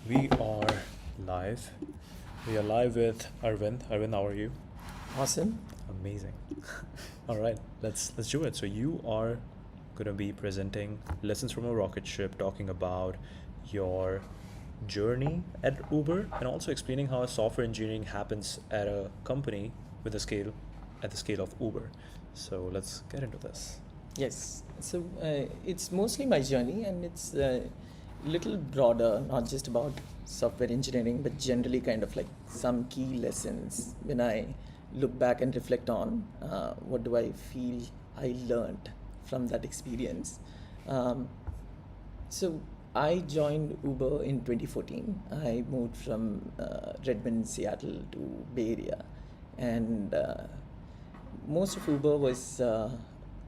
We are live. We are live with Aravind. Aravind, how are you? Awesome. Amazing. All right, let's do it. So you are going to be presenting lessons from a rocket ship, talking about your journey at Uber, and also explaining how software engineering happens at a company with a scale at the scale of Uber. So let's get into this. Yes. So it's mostly my journey, and it's a little broader, not just about software engineering, but generally kind of like some key lessons. When I look back and reflect on what do I feel I learned from that experience. So I joined Uber in 2014. I moved from Redmond, Seattle to Bay Area, and most of Uber was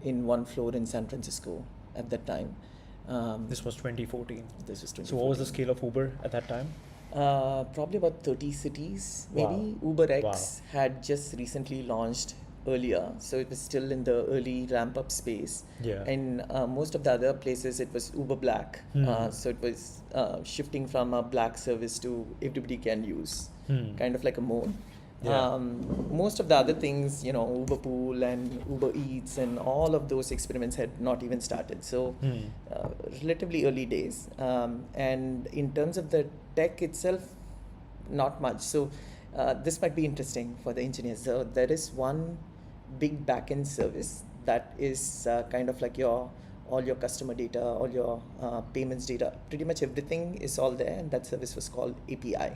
in one floor in San Francisco at that time. This was 2014. This was 2014. So what was the scale of Uber at that time? Probably about 30 cities, maybe. Wow. UberX had just recently launched earlier, so it was still in the early ramp-up space. Yeah. And most of the other places, it was Uber Black. So it was shifting from a black service to everybody can use, kind of like a mode. Yeah. Most of the other things, Uber Pool and Uber Eats and all of those experiments had not even started. So relatively early days. And in terms of the tech itself, not much. So this might be interesting for the engineers. So there is one big backend service that is kind of like all your customer data, all your payments data, pretty much everything is all there. And that service was called API.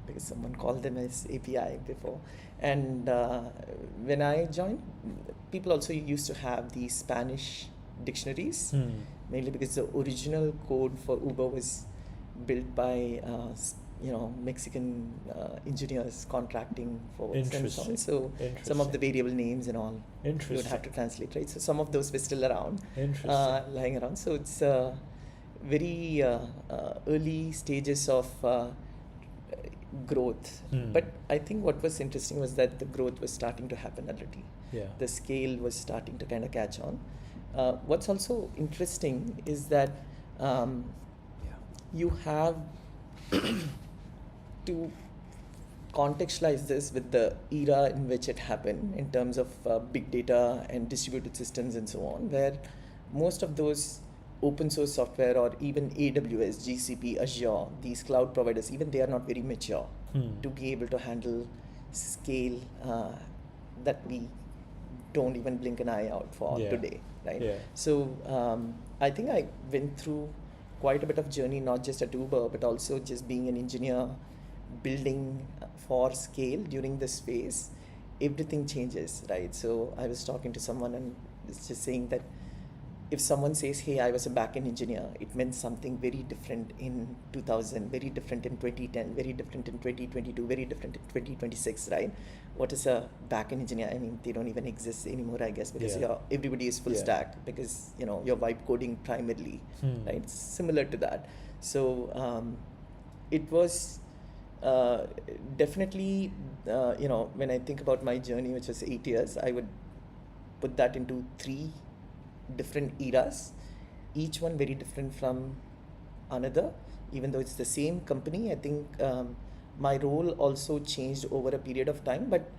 Because someone called them as API before. And when I joined, people also used to have the Spanish dictionaries, mainly because the original code for Uber was built by Mexican engineers contracting for and so on. So some of the variable names and all you would have to translate, right? So some of those were still around, lying around. So it's very early stages of growth. But I think what was interesting was that the growth was starting to happen already. Yeah. The scale was starting to kind of catch on. What's also interesting is that you have to contextualize this with the era in which it happened in terms of big data and distributed systems and so on, where most of those open source software or even AWS, GCP, Azure, these cloud providers, even they are not very mature to be able to handle scale that we don't even blink an eye out for today, right? Yeah. So I think I went through quite a bit of journey, not just at Uber, but also just being an engineer, building for scale during this phase. Everything changes, right? So I was talking to someone and it's just saying that if someone says, hey, I was a backend engineer, it meant something very different in 2000, very different in 2010, very different in 2022, very different in 2026, right? What is a backend engineer? I mean, they don't even exist anymore, I guess, because everybody is full stack because, you're vibe coding primarily, right? It's similar to that. So it was definitely, when I think about my journey, which was 8 years, I would put that into 3 different eras, each one very different from another. Even though it's the same company, I think my role also changed over a period of time, but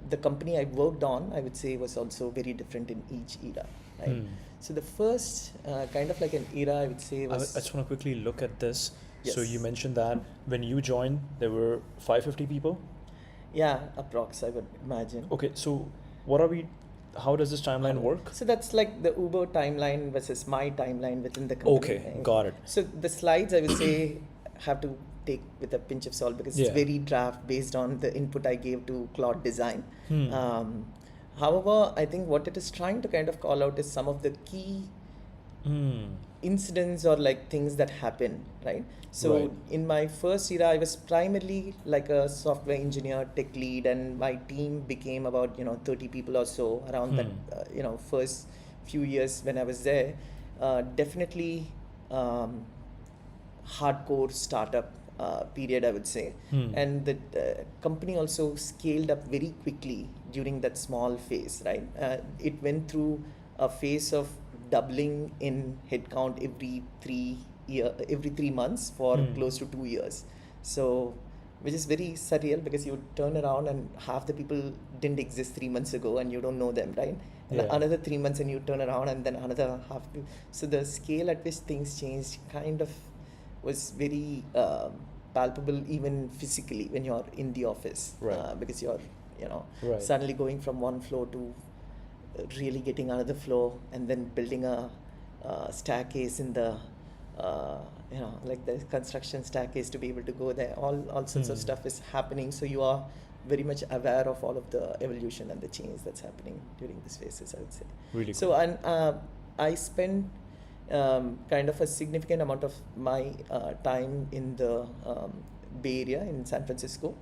the company I worked on, I would say, was also very different in each era, right? So the first kind of like an era, I would say, was... I just want to quickly look at this. Yes. So you mentioned that when you joined, there were 550 people? Yeah, approx, I would imagine. Okay, so how does this timeline work? So that's like the Uber timeline versus my timeline within the company. Okay, got it. So the slides, I would say, have to take with a pinch of salt because it's very draft based on the input I gave to Cloud Design. However, I think what it is trying to kind of call out is some of the key incidents or like things that happen, right? So in my first era, I was primarily like a software engineer, tech lead, and my team became about 30 people or so around that first few years when I was there. Definitely hardcore startup period, I would say. And the company also scaled up very quickly during that small phase, right? It went through a phase of doubling in headcount every 3 every 3 months for close to 2 years. So, which is very surreal because you turn around and half the people didn't exist 3 months ago and you don't know them, right? And Yeah. another 3 months and you turn around and then another half. So the scale at which things changed kind of was very palpable even physically when you're in the office, Right. because you're, Right. suddenly going from one floor to really getting another floor and then building a staircase in the like the construction staircase to be able to go there. All sorts of stuff is happening, so you are very much aware of all of the evolution and the change that's happening during these phases, I would say. Really So cool. and I spent kind of a significant amount of my time in the Bay Area in San Francisco.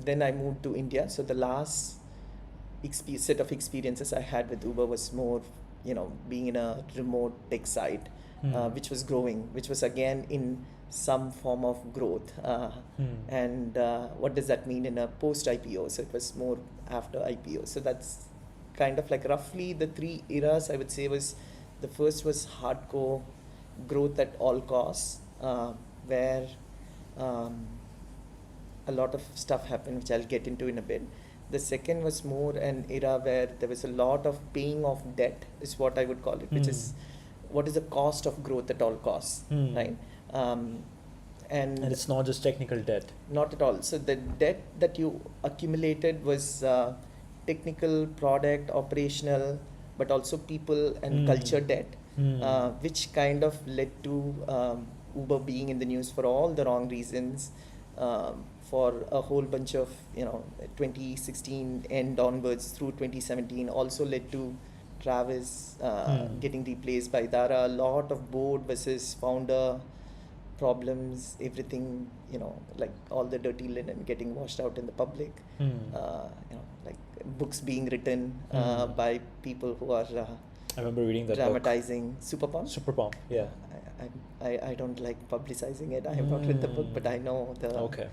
Then I moved to India. So the last set of experiences I had with Uber was more, being in a remote tech site, which was growing, which was again in some form of growth. And what does that mean in a post IPO? So it was more after IPO. So that's kind of like roughly the three eras I would say was, the first was hardcore growth at all costs, where a lot of stuff happened, which I'll get into in a bit. The second was more an era where there was a lot of paying off debt, is what I would call it, which is what is the cost of growth at all costs, right? And it's not just technical debt. Not at all. So the debt that you accumulated was technical, product, operational, but also people and culture debt, which kind of led to Uber being in the news for all the wrong reasons. For a whole bunch of 2016 end onwards through 2017 also led to Travis getting replaced by Dara. A lot of board versus founder problems, everything, like all the dirty linen getting washed out in the public, like books being written by people who are I remember reading that dramatizing. Superpomp? Superpomp, yeah. I don't like publicizing it. I have not read the book, but I know the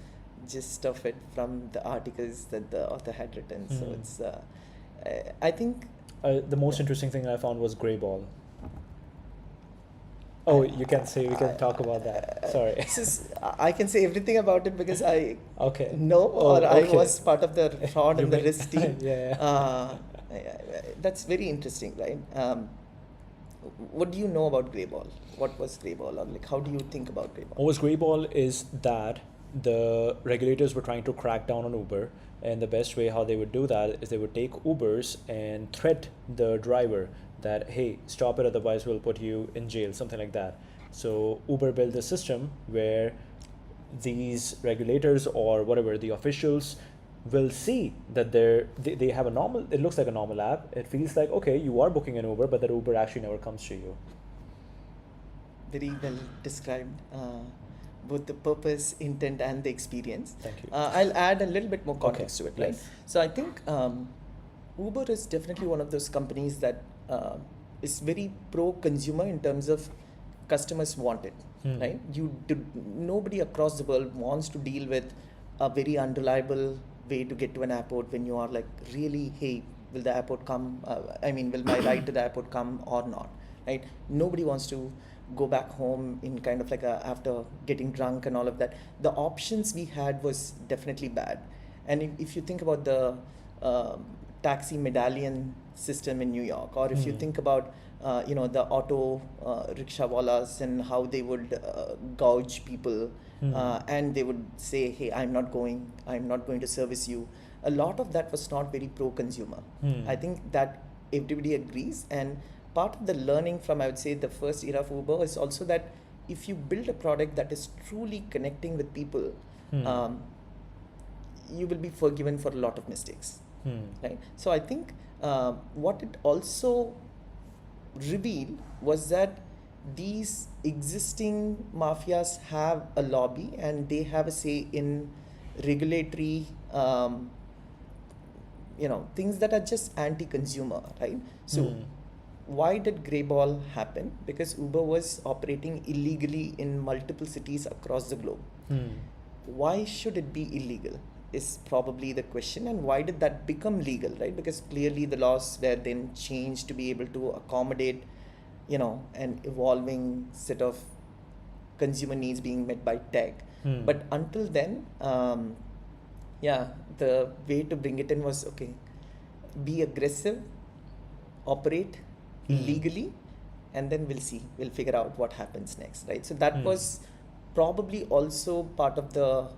gist of it from the articles that the author had written. So it's, I think... the most interesting thing I found was Greyball. Oh, you can say, we can talk about that. Sorry. I can say everything about it because I know, or I was part of the fraud and the risk team. That's very interesting, right? What do you know about Greyball? What was Greyball, or like how do you think about Greyball? What was Greyball is that the regulators were trying to crack down on Uber, and the best way how they would do that is they would take Ubers and threat the driver that, hey, stop it, otherwise we'll put you in jail, something like that. So Uber built a system where these regulators or whatever, the officials, will see that they have a normal, it looks like a normal app. It feels like, okay, you are booking an Uber, but that Uber actually never comes to you. Very well described, both the purpose, intent, and the experience. Thank you. I'll add a little bit more context to it, right? Yes. So I think Uber is definitely one of those companies that is very pro-consumer in terms of customers want it, right? Nobody across the world wants to deal with a very unreliable way to get to an airport when you are like, really, hey, will the airport come? Will my ride to the airport come or not, right? Nobody wants to go back home in kind of like after getting drunk and all of that. The options we had was definitely bad. And if you think about the taxi medallion system in New York, or if you think about the auto rickshaw wallahs and how they would gouge people, and they would say, hey, I'm not going to service you. A lot of that was not very pro-consumer. I think that everybody agrees, and part of the learning from, I would say, the first era of Uber is also that if you build a product that is truly connecting with people, you will be forgiven for a lot of mistakes, right? So I think what it also revealed was that these existing mafias have a lobby and they have a say in regulatory things that are just anti-consumer, right? So why did Greyball happen? Because Uber was operating illegally in multiple cities across the globe. Why should it be illegal is probably the question, and why did that become legal, right? Because clearly the laws were then changed to be able to accommodate an evolving set of consumer needs being met by tech. But until then, the way to bring it in was, okay, be aggressive, operate legally, and then we'll figure out what happens next, right? So that was probably also part of the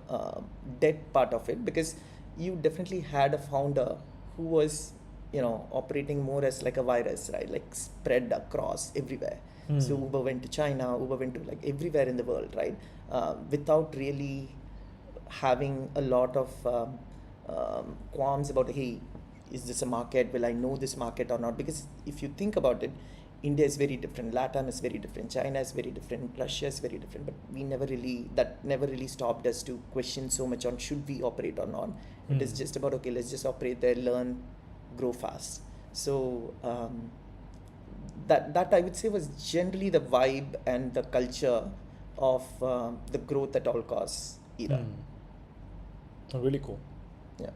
debt part of it, because you definitely had a founder who was operating more as like a virus, right? Like spread across everywhere. So Uber went to China, Uber went to like everywhere in the world, right? Without really having a lot of qualms about, hey, is this a market? Will I know this market or not? Because if you think about it, India is very different, LATAM is very different, China is very different, Russia is very different, but that never really stopped us to question so much on should we operate or not. It is just about, okay, let's just operate there, learn, grow fast. So that I would say was generally the vibe and the culture of the growth at all costs era. Oh, really cool. Yeah.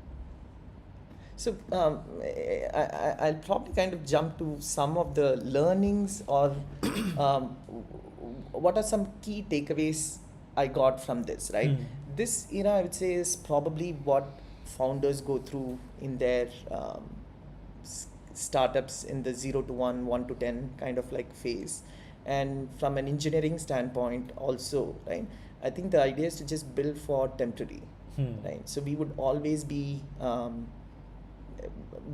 So I'll probably kind of jump to some of the learnings, or what are some key takeaways I got from this, right? This era, I would say, is probably what founders go through in their startups in the 0 to 1, 1 to 10 kind of like phase. And from an engineering standpoint also, right? I think the idea is to just build for temporary, right? So we would always be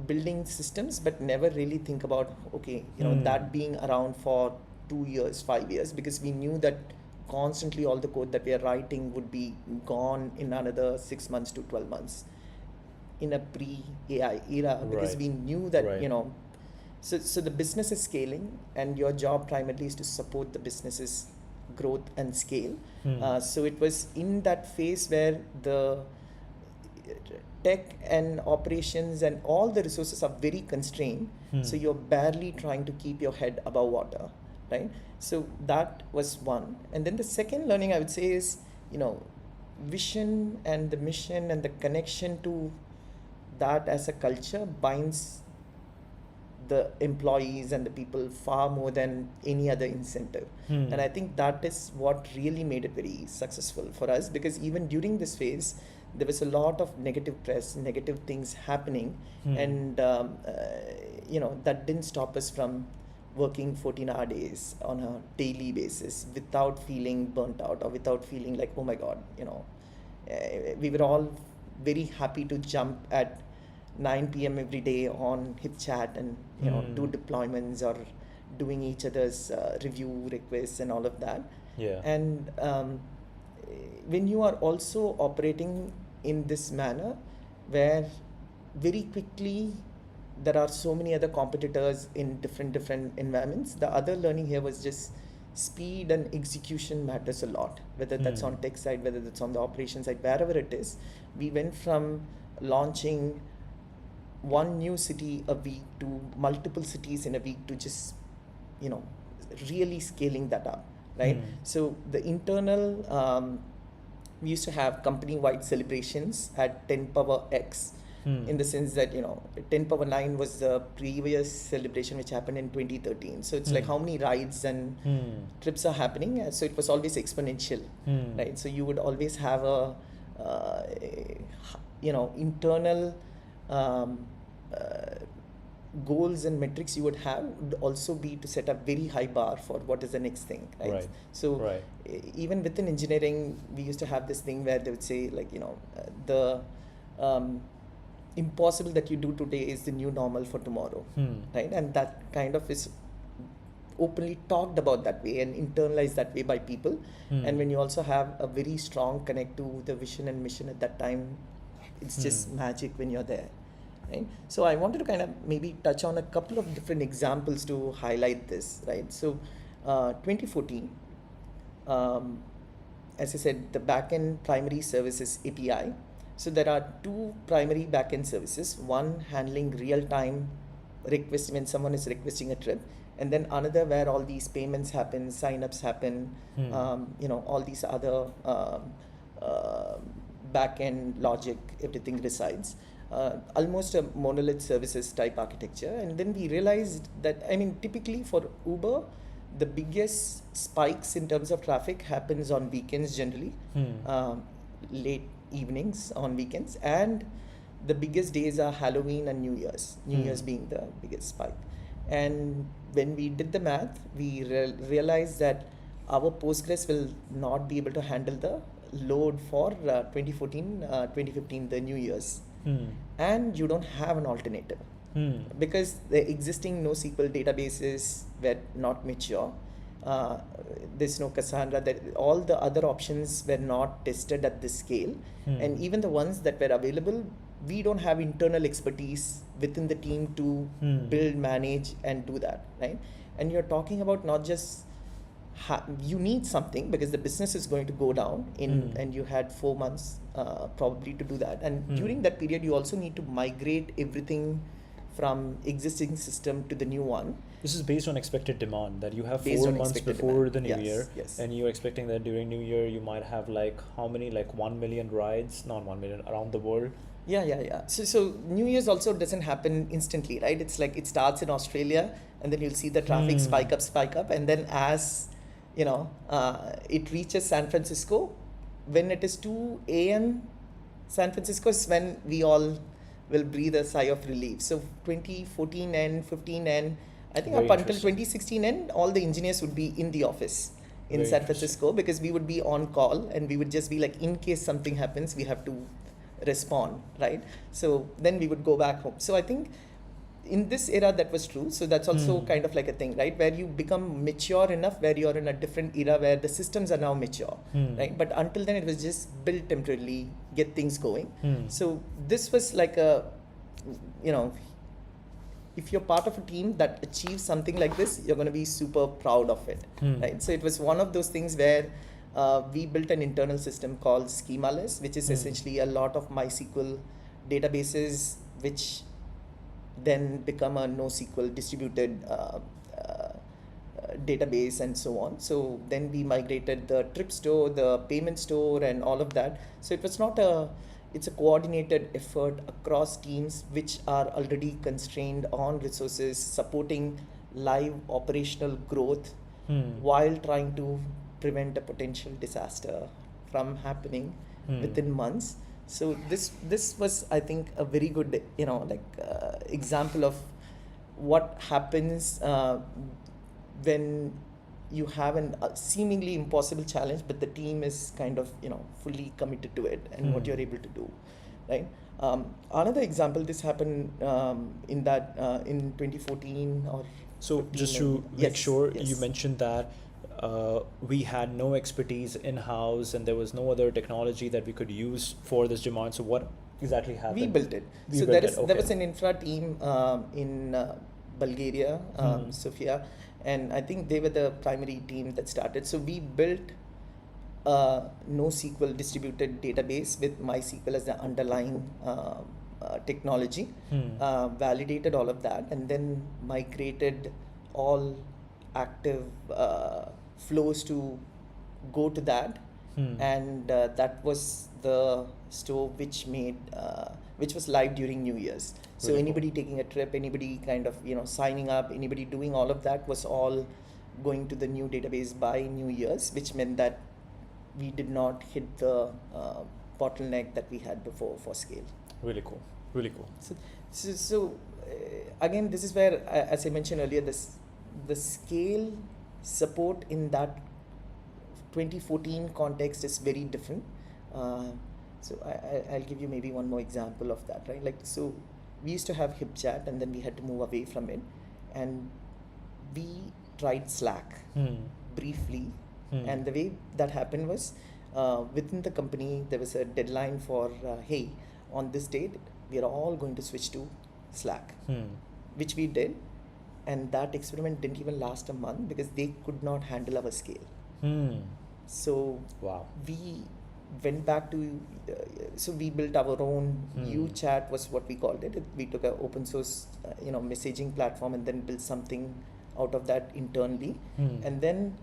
building systems, but never really think about, okay, that being around for 2 years, 5 years, because we knew that constantly all the code that we are writing would be gone in another 6 months to 12 months in a pre-AI era, because we knew that, so the business is scaling, and your job primarily is to support the business's growth and scale. So it was in that phase where the tech and operations and all the resources are very constrained. So you're barely trying to keep your head above water, right? So that was one. And then the second learning I would say is, vision and the mission and the connection to that as a culture binds the employees and the people far more than any other incentive. And I think that is what really made it very successful for us, because even during this phase, there was a lot of negative press, negative things happening, and that didn't stop us from working 14-hour days on a daily basis without feeling burnt out or without feeling like, oh my God, we were all very happy to jump at 9 p.m. every day on HipChat and do deployments or doing each other's review requests and all of that. Yeah. And when you are also operating in this manner, where very quickly there are so many other competitors in different environments, the other learning here was just speed and execution matters a lot, whether that's on tech side, whether that's on the operations side, wherever it is. We went from launching one new city a week to multiple cities in a week to just really scaling that up, right? So the internal we used to have company-wide celebrations at 10 power x, in the sense that 10 power 9 was the previous celebration which happened in 2013. So it's like how many rides and trips are happening, so it was always exponential, right? So you would always have a internal goals and metrics you would have would also be to set a very high bar for what is the next thing, right? So even within engineering, we used to have this thing where they would say, like, the impossible that you do today is the new normal for tomorrow, right? And that kind of is openly talked about that way and internalized that way by people. And when you also have a very strong connect to the vision and mission at that time, it's just magic when you're there, right? So I wanted to kind of maybe touch on a couple of different examples to highlight this, right? So 2014, as I said, the backend primary services API. So there are two primary backend services, one handling real-time request when someone is requesting a trip, and then another where all these payments happen, signups happen, all these other backend logic, everything resides. Almost a monolith services type architecture. And then we realized that, typically for Uber, the biggest spikes in terms of traffic happens on weekends generally, late evenings on weekends, and the biggest days are Halloween and New Year's. New Year's being the biggest spike. And when we did the math, we realized that our Postgres will not be able to handle the load for 2014, 2015, the New Year's. And you don't have an alternative. Because the existing NoSQL databases were not mature. There's no Cassandra, that all the other options were not tested at this scale. And even the ones that were available, we don't have internal expertise within the team to build, manage, and do that, right? And you're talking about not just you need something because the business is going to go down and you had 4 months probably to do that. And during that period, you also need to migrate everything from existing system to the new one. This is based on expected demand, that you have Based 4 on months expected before demand. the new Yes, year, yes. and you're expecting that during New Year you might have like how many, like 1 million rides, not 1 million, around the world. Yeah. So New Year's also doesn't happen instantly, right? It's like it starts in Australia, and then you'll see the traffic spike up, and then as it reaches San Francisco, when it is 2 a.m. San Francisco is when we all will breathe a sigh of relief. So 2014 and 15 and I think Very up until interesting. 2016 and all the engineers would be in the office in Very San interesting. Francisco, because we would be on call and we would just be like, in case something happens, we have to respond, right? So then we would go back home. So I think in this era that was true. So that's also kind of like a thing, right? Where you become mature enough, where you're in a different era where the systems are now mature, right? But until then it was just built temporarily, get things going. So this was like a, if you're part of a team that achieves something like this, you're going to be super proud of it, right? So it was one of those things where we built an internal system called Schemaless, which is essentially a lot of MySQL databases, which then become a NoSQL distributed database and so on. So then we migrated the trip store, the payment store, and all of that. So it was not it's a coordinated effort across teams which are already constrained on resources, supporting live operational growth while trying to prevent a potential disaster from happening within months. So this was, I think, a very good example of what happens when you have a seemingly impossible challenge, but the team is kind of fully committed to it and what you're able to do, right? Another example, this happened in 2014 or So 15 just to and- make yes, sure, yes. you mentioned that we had no expertise in-house and there was no other technology that we could use for this demand. So what exactly happened? We built it. We So built there it, okay. was an infra team in Bulgaria, Sofia, and I think they were the primary team that started. So we built a NoSQL distributed database with MySQL as the underlying technology, validated all of that, and then migrated all active flows to go to that. And that was the store which was live during New Year's. So Really anybody taking a trip, anybody kind of signing up, anybody doing all of that was all going to the new database by New Year's, which meant that we did not hit the bottleneck that we had before for scale. Really cool. Really cool. So again, this is where, as I mentioned earlier, the scale support in that 2014 context is very different. So I'll give you maybe one more example of that, right? Like, so we used to have HipChat and then we had to move away from it, and we tried Slack briefly. And the way that happened was within the company there was a deadline for hey, on this date we are all going to switch to Slack, which we did, and that experiment didn't even last a month because they could not handle our scale. So Wow. we went back to so we built our own UChat was what we called it. We took an open source messaging platform and then built something out of that internally. And then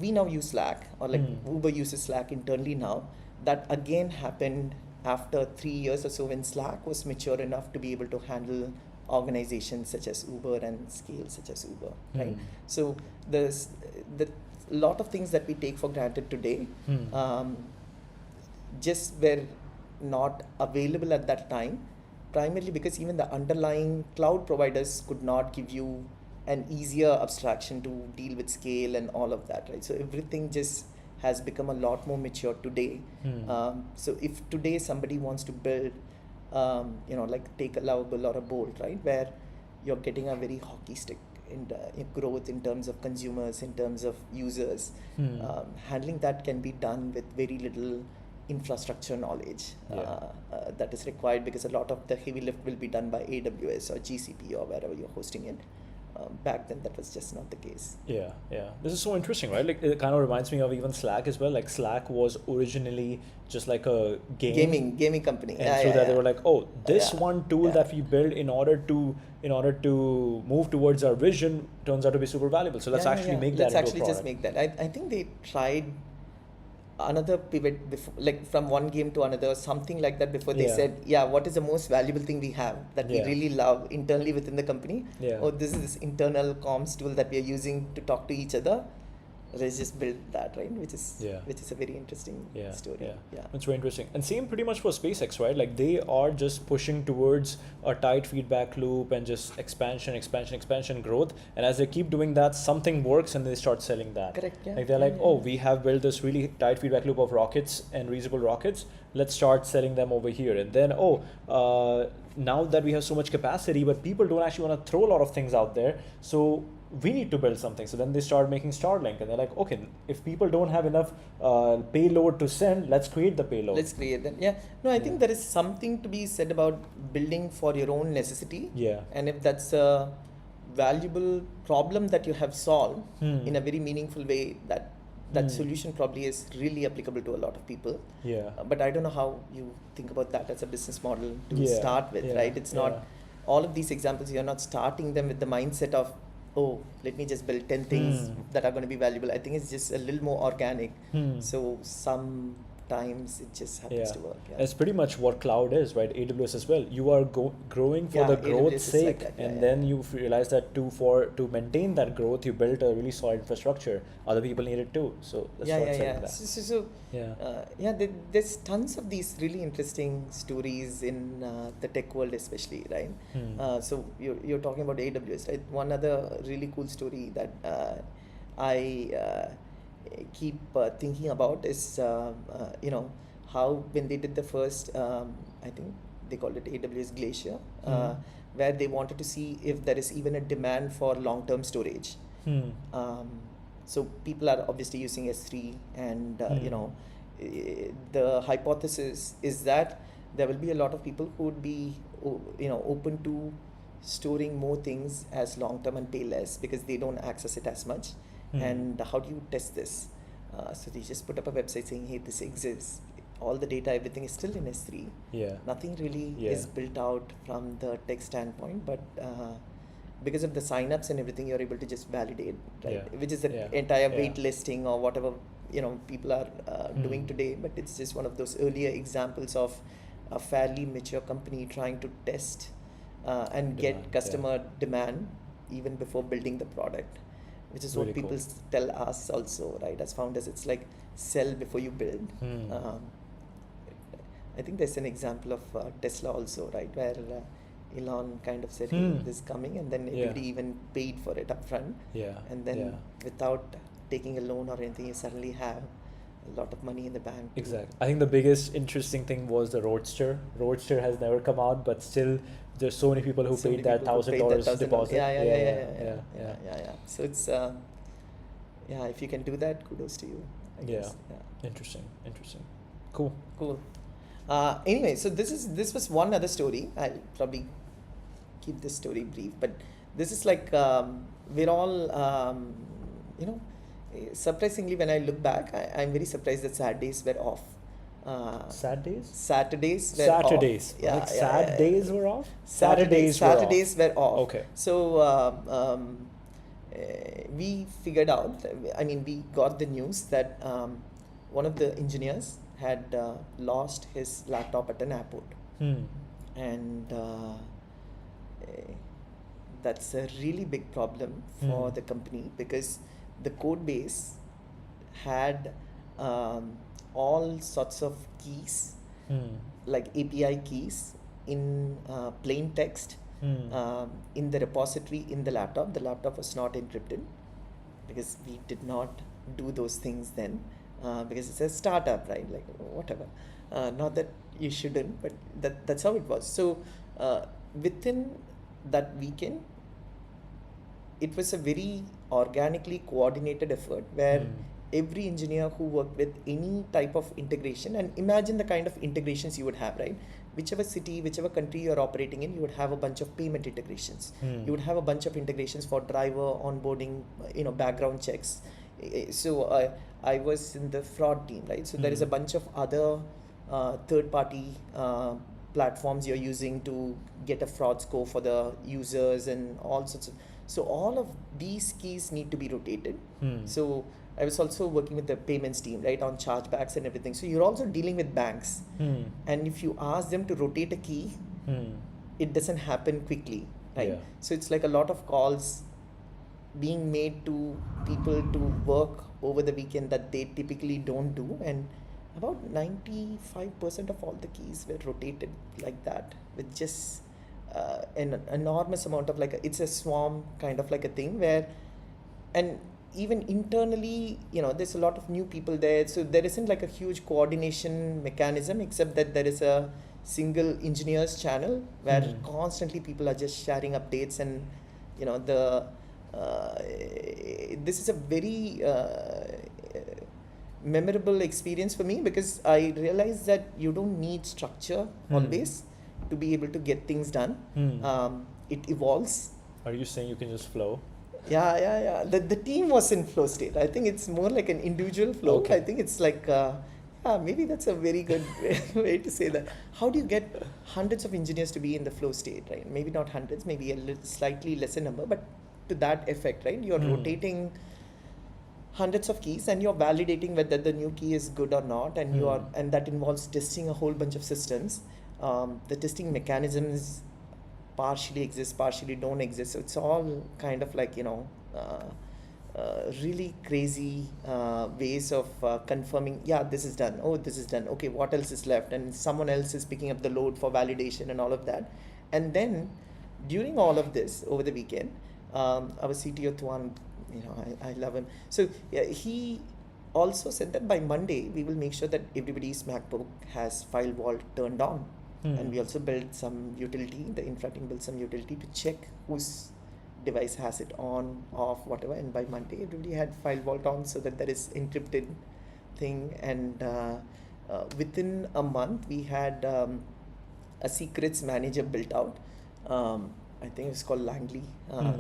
we now use Slack, or like Uber uses Slack internally now. That again happened after 3 years or so, when Slack was mature enough to be able to handle organizations such as Uber and scale such as Uber, right? Hmm. So there's the lot of things that we take for granted today just were not available at that time, primarily because even the underlying cloud providers could not give you an easier abstraction to deal with scale and all of that, right? So everything just has become a lot more mature today. So if today somebody wants to build, like take a Lovable or a Bolt, right, where you're getting a very hockey stick in growth in terms of consumers, in terms of users, handling that can be done with very little infrastructure knowledge that is required, because a lot of the heavy lift will be done by AWS or GCP or wherever you're hosting it. Back then that was just not the case. Yeah. This is so interesting, right? Like it kind of reminds me of even Slack as well. Like Slack was originally just like a gaming company, and through that they were like, oh, this one tool Yeah. that we build in order to move towards our vision turns out to be super valuable. So let's actually make that Let's into actually a just product. make that. I think they tried another pivot before, like from one game to another, something like that, before they said, what is the most valuable thing we have that we really love internally within the company? Oh, this is this internal comms tool that we are using to talk to each other. Let's just build that, right? Which is a very interesting story. It's very interesting. And same pretty much for SpaceX, right? Like they are just pushing towards a tight feedback loop and just expansion growth. And as they keep doing that, something works and they start selling that. Correct. Yeah. Like they're like, oh, we have built this really tight feedback loop of rockets and reusable rockets. Let's start selling them over here. And then, now that we have so much capacity, but people don't actually want to throw a lot of things out there. So we need to build something. So then they start making Starlink, and they're like, okay, if people don't have enough payload to send, let's create the payload. Let's create that. I think there is something to be said about building for your own necessity. And if that's a valuable problem that you have solved in a very meaningful way, that solution probably is really applicable to a lot of people. But I don't know how you think about that as a business model to start with, right? It's not all of these examples, you're not starting them with the mindset of, oh, let me just build 10 things that are going to be valuable. I think it's just a little more organic. So sometimes it just happens to work. It's pretty much what cloud is, right? AWS as well. You are growing for the growth's sake, like that, and then you realize that to maintain that growth, you built a really solid infrastructure. Other people need it too. So that's there's tons of these really interesting stories in the tech world, especially, right? So you're talking about AWS, right? One other really cool story that I keep thinking about is how when they did the first I think they called it AWS Glacier, where they wanted to see if there is even a demand for long-term storage. So people are obviously using S3, and the hypothesis is that there will be a lot of people who would be open to storing more things as long-term and pay less because they don't access it as much. And how do you test this? So they just put up a website saying, hey, this exists. All the data, everything is still in S3. Nothing really is built out from the tech standpoint, but because of the signups and everything, you're able to just validate, right? Which is the entire wait listing or whatever people are doing today. But it's just one of those earlier examples of a fairly mature company trying to test and get customer demand even before building the product. Which is really what people tell us also, right? As founders, it's like sell before you build. I think there's an example of Tesla also, right? Where Elon kind of said, hey, this is coming, and then everybody even paid for it upfront. And then without taking a loan or anything, you suddenly have a lot of money in the bank. Exactly. I think the biggest interesting thing was the Roadster. Roadster has never come out, but still there's so many people who paid that $1,000 deposit. So it's if you can do that, kudos to you, I guess. Interesting. Cool. Anyway, so this was one other story. I'll probably keep this story brief, but this is like we're all surprisingly, when I look back, I'm very surprised that Saturdays were off. Saturdays were off. Days were off? Saturdays were off. Okay. So we figured out, we got the news that one of the engineers had lost his laptop at an airport. And that's a really big problem for the company, because the code base had all sorts of keys, like API keys in plain text in the repository in the laptop. The laptop was not encrypted because we did not do those things then, because it's a startup, right? Like whatever. Not that you shouldn't, but that's how it was. So within that weekend, it was a very organically coordinated effort where every engineer who worked with any type of integration, and imagine the kind of integrations you would have, right? Whichever city, whichever country you're operating in, you would have a bunch of payment integrations. You would have a bunch of integrations for driver onboarding, background checks. So I was in the fraud team, right? So there is a bunch of other third-party platforms you're using to get a fraud score for the users and all sorts of. So all of these keys need to be rotated. So I was also working with the payments team, right, on chargebacks and everything. So you're also dealing with banks. And if you ask them to rotate a key, it doesn't happen quickly, right? Yeah. So it's like a lot of calls being made to people to work over the weekend that they typically don't do. And about 95% of all the keys were rotated like that, with just an enormous amount of it's a swarm kind of like a thing where, and even internally, there's a lot of new people there, so there isn't like a huge coordination mechanism, except that there is a single engineers channel where constantly people are just sharing updates. And this is a very memorable experience for me, because I realized that you don't need structure always to be able to get things done. It evolves. Are you saying you can just flow? Yeah. The team was in flow state. I think it's more like an individual flow. Okay. I think it's like, maybe that's a very good way to say that. How do you get hundreds of engineers to be in the flow state, right? Maybe not hundreds, maybe a slightly lesser number, but to that effect, right? You're rotating hundreds of keys and you're validating whether the new key is good or not, and and that involves testing a whole bunch of systems. The testing mechanisms partially exist, partially don't exist. So it's all kind of like, really crazy ways of confirming, this is done. Oh, this is done. Okay, what else is left? And someone else is picking up the load for validation and all of that. And then during all of this over the weekend, our CTO Tuan, I love him. So he also said that by Monday, we will make sure that everybody's MacBook has file vault turned on. And we also built some utility, the infra team built some utility to check whose device has it on, off, whatever. And by Monday, everybody had file vault on, so that there is encrypted thing. And within a month, we had a secrets manager built out. I think it's called Langley,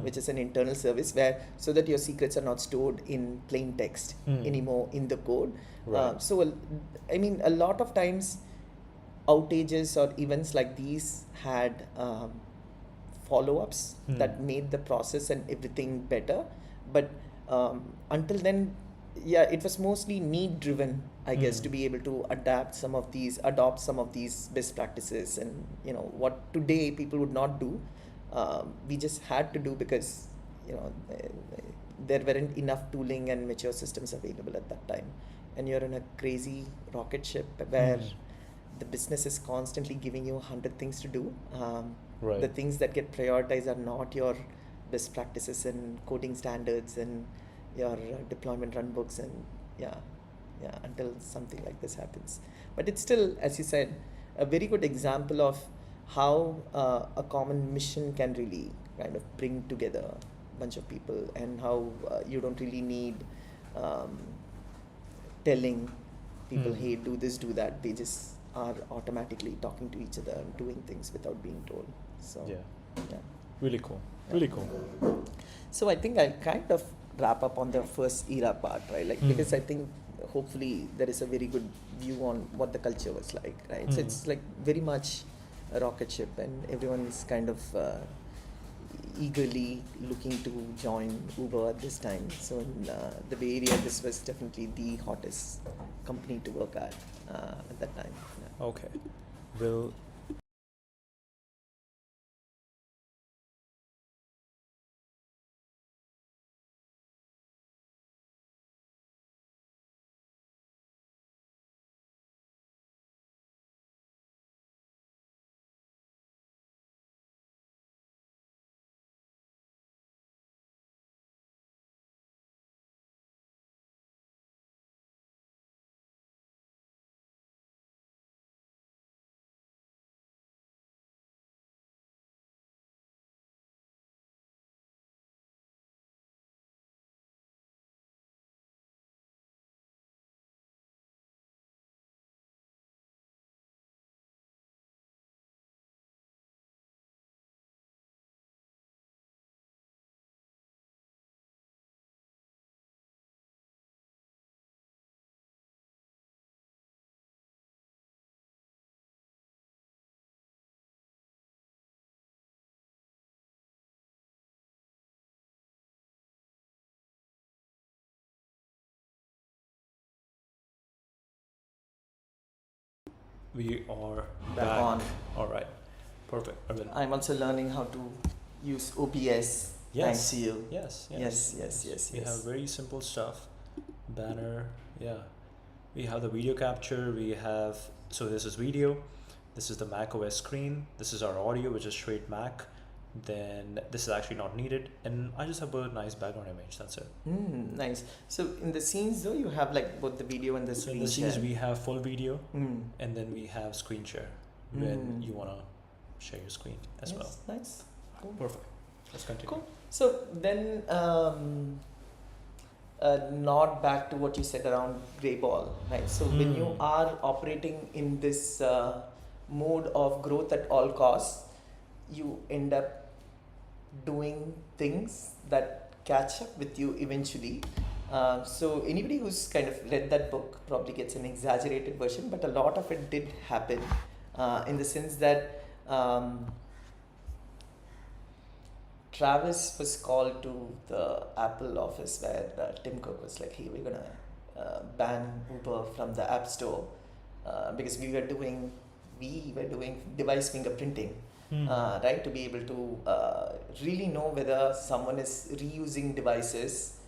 which is an internal service where, so that your secrets are not stored in plain text anymore in the code. Right. So, I mean, a lot of times outages or events like these had follow-ups that made the process and everything better. But until then, it was mostly need-driven, I guess, to be able to adopt some of these best practices. And what today people would not do, we just had to do because there weren't enough tooling and mature systems available at that time. And you're in a crazy rocket ship where the business is constantly giving you 100 things to do. Right. The things that get prioritized are not your best practices and coding standards and your deployment runbooks, and until something like this happens. But it's still, as you said, a very good example of how a common mission can really kind of bring together a bunch of people, and how you don't really need telling people, hey, do this, do that. They just are automatically talking to each other and doing things without being told. So Really cool. Really cool. So I think I'll kind of wrap up on the first era part, right? Because I think hopefully there is a very good view on what the culture was like, right? So it's like very much a rocket ship, and everyone is kind of eagerly looking to join Uber at this time. So in the Bay Area, this was definitely the hottest company to work at that time. Okay. Will We are Back back. on. All right. Perfect. Aravind. I'm also learning how to use OBS. Yes. Thanks to you. Yes. Yes. We have very simple stuff. Banner. Yeah. We have the video capture. We have, so this is video. This is the Mac OS screen. This is our audio, which is straight Mac. Then this is actually not needed. And I just have a nice background image. That's it. Nice. So in the scenes though, you have like both the video and the So in screen the scenes, share. we have full video, Mm. and then we have screen share when Mm. you want to share your screen as Yes, well. Nice. Cool. Perfect. Let's continue. Cool. So then, not back to what you said around Greyball, right? So when you are operating in this mode of growth at all costs, you end up doing things that catch up with you eventually. So anybody who's kind of read that book probably gets an exaggerated version, but a lot of it did happen in the sense that Travis was called to the Apple office where Tim Cook was like, hey, we're gonna ban Uber from the App Store because we were doing device fingerprinting, right? To be able to really know whether someone is reusing devices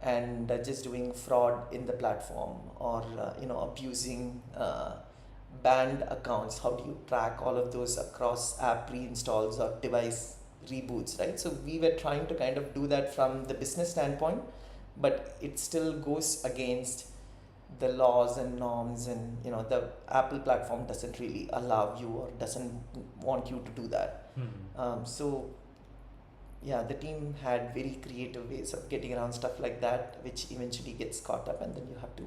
and just doing fraud in the platform or abusing banned accounts. How do you track all of those across app reinstalls or device reboots, right? So we were trying to kind of do that from the business standpoint, but it still goes against the laws and norms, and the Apple platform doesn't really allow you or doesn't want you to do that. So yeah, the team had very creative ways of getting around stuff like that, which eventually gets caught up, and then you have to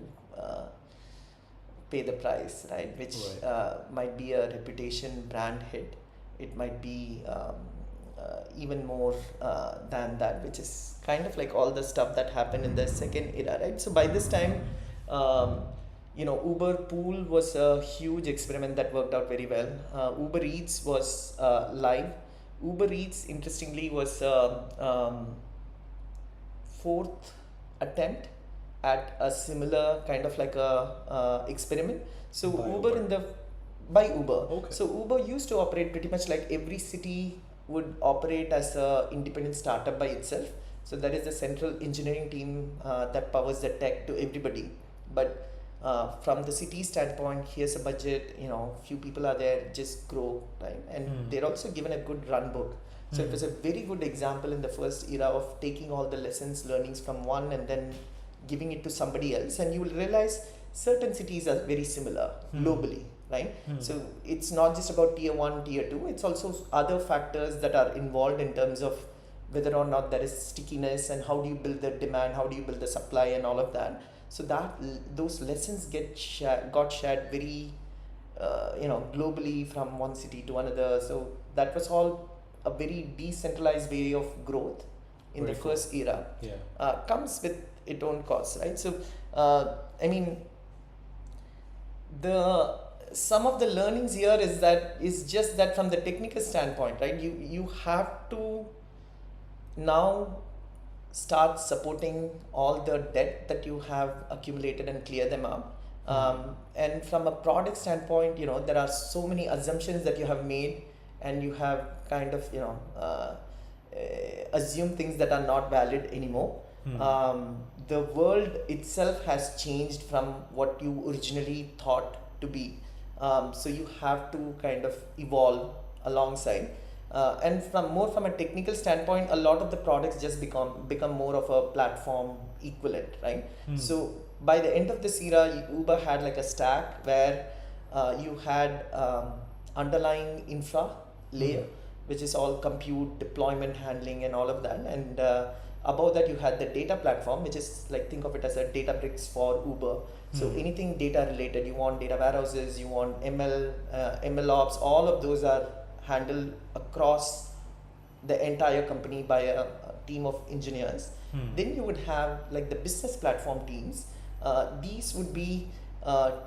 pay the price, right? Which might be a reputation brand hit. It might be even more than that, which is kind of like all the stuff that happened in the second era, right? So by this time, Uber Pool was a huge experiment that worked out very well. Uber Eats was live. Uber Eats, interestingly, was fourth attempt at a similar kind of like a experiment. So by Uber. Okay. So Uber used to operate pretty much like every city would operate as a independent startup by itself. So that is the central engineering team that powers the tech to everybody. But from the city standpoint, here's a budget, few people are there, just grow, right? And they're also given a good run book. So it was a very good example in the first era of taking all the lessons, learnings from one and then giving it to somebody else. And you will realize certain cities are very similar globally, right? So it's not just about tier 1, tier 2, it's also other factors that are involved in terms of whether or not there is stickiness and how do you build the demand, how do you build the supply and all of that. So that those lessons got shared very globally from one city to another. So that was all a very decentralized way of growth in Very the cool. first era. Yeah. Comes with its own costs, right? So some of the learnings here is just that from the technical standpoint, right? You have to now start supporting all the debt that you have accumulated and clear them up. And from a product standpoint, there are so many assumptions that you have made, and you have kind of assumed things that are not valid anymore. The world itself has changed from what you originally thought to be. So you have to kind of evolve alongside. And from a technical standpoint, a lot of the products just become more of a platform equivalent, right? So by the end of this era, Uber had like a stack where you had underlying infra layer, which is all compute, deployment, handling, and all of that. And above that, you had the data platform, which is like, think of it as a Databricks for Uber. So anything data related, you want data warehouses, you want ML ops, all of those are handled across the entire company by a team of engineers. Then you would have like the business platform teams. These would be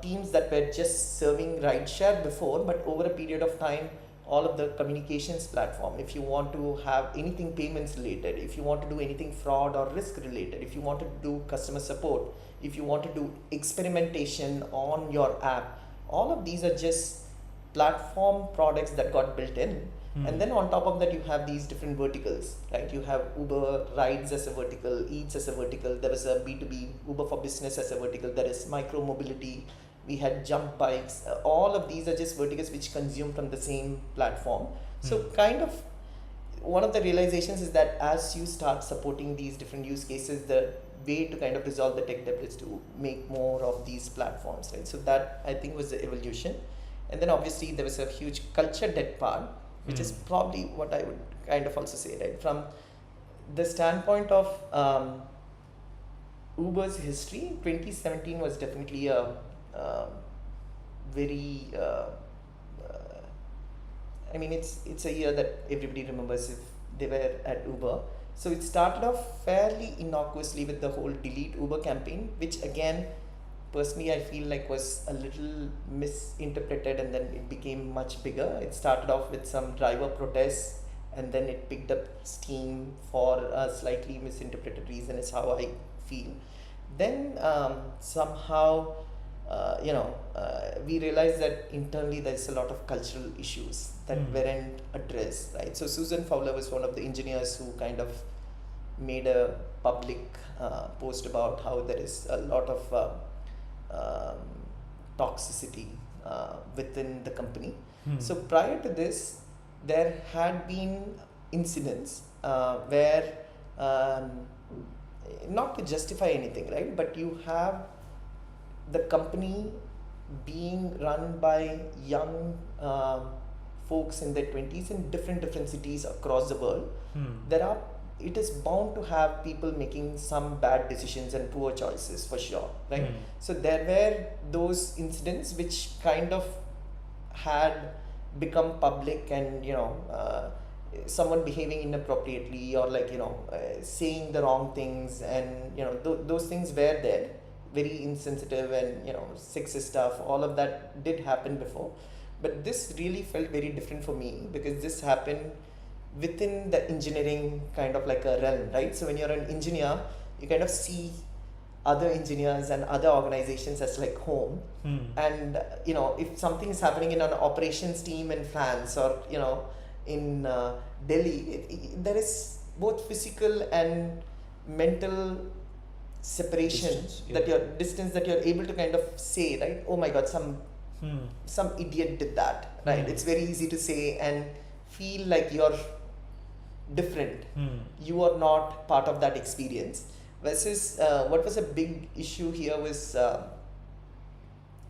teams that were just serving rideshare before, but over a period of time, all of the communications platform, if you want to have anything payments related, if you want to do anything fraud or risk related, if you want to do customer support, if you want to do experimentation on your app, All of these are just platform products that got built in. And then on top of that, you have these different verticals, right? You have Uber Rides as a vertical, Eats as a vertical. There was a B2B, Uber for Business as a vertical. There is micro mobility. We had jump bikes. All of these are just verticals which consume from the same platform. So kind of one of the realizations is that as you start supporting these different use cases, the way to kind of resolve the tech debt is to make more of these platforms, right? So that I think was the evolution. And then obviously there was a huge culture debt part, which is probably what I would kind of also say, right? From the standpoint of Uber's history, 2017 was definitely a very, I mean, it's a year that everybody remembers if they were at Uber. So it started off fairly innocuously with the whole Delete Uber campaign, which again, personally I feel like was a little misinterpreted, and then it became much bigger. It started off with some driver protests, and then it picked up steam for a slightly misinterpreted reason, is how I feel. Then somehow we realized that internally there's a lot of cultural issues that weren't addressed, right? So Susan Fowler was one of the engineers who kind of made a public post about how there is a lot of toxicity within the company. So prior to this, there had been incidents where, not to justify anything, right, but you have the company being run by young folks in their 20s in different cities across the world. It is bound to have people making some bad decisions and poor choices for sure, right? So there were those incidents which kind of had become public, and someone behaving inappropriately, or like saying the wrong things, and those things were there, very insensitive and sexist stuff. All of that did happen before, but this really felt very different for me because this happened within the engineering kind of like a realm, right? So when you're an engineer, you kind of see other engineers and other organizations as like home. And if something is happening in an operations team in France, or in Delhi, there is both physical and mental separation, distance that you're able to kind of say, right? Oh my god, some idiot did that, right? It's very easy to say and feel like you're different. You are not part of that experience. Versus what was a big issue here was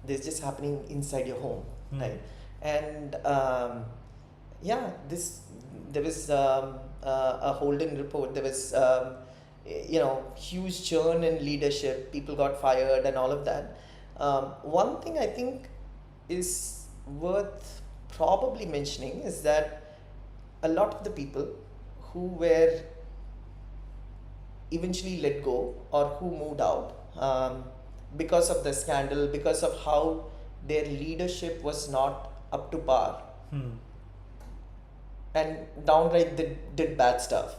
this just happening inside your home, right? And there was a Holden report. There was huge churn in leadership. People got fired and all of that. One thing I think is worth probably mentioning is that a lot of the people who were eventually let go or who moved out because of the scandal, because of how their leadership was not up to par, and downright they did bad stuff.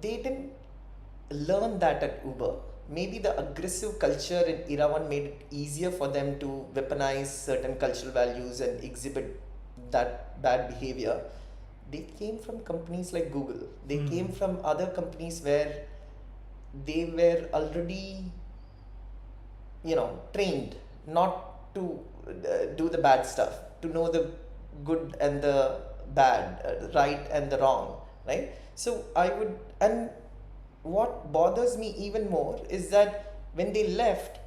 They didn't learn that at Uber. Maybe the aggressive culture in Era 1 made it easier for them to weaponize certain cultural values and exhibit that bad behavior. They came from companies like Google. They came from other companies where they were already, trained not to do the bad stuff, to know the good and the bad, right and the wrong, right? So and what bothers me even more is that when they left,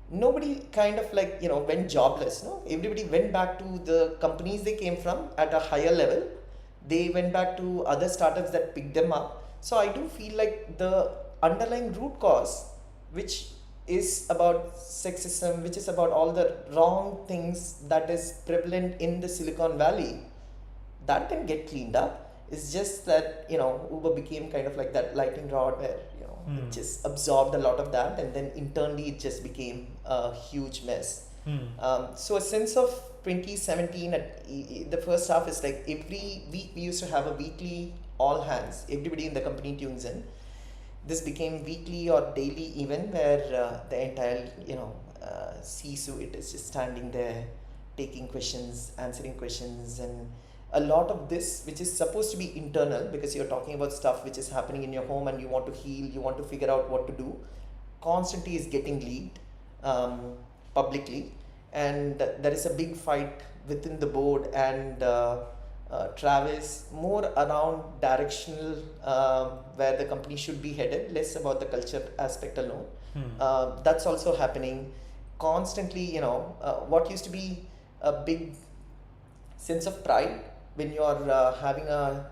nobody kind of like, went jobless, no? Everybody went back to the companies they came from at a higher level. They went back to other startups that picked them up. So I do feel like the underlying root cause, which is about sexism, which is about all the wrong things that is prevalent in the Silicon Valley, that didn't get cleaned up. It's just that, Uber became kind of like that lightning rod where, it just absorbed a lot of that, and then internally it just became a huge mess. So a sense of 2017, the first half is like every week we used to have a weekly all hands. Everybody in the company tunes in. This became weekly or daily even, where the entire C-suite is just standing there, taking questions, answering questions, and a lot of this, which is supposed to be internal, because you're talking about stuff which is happening in your home and you want to heal, you want to figure out what to do, constantly is getting leaked publicly, and there is a big fight within the board and Travis, more around directional where the company should be headed, less about the culture aspect alone. That's also happening constantly. What used to be a big sense of pride when you're having a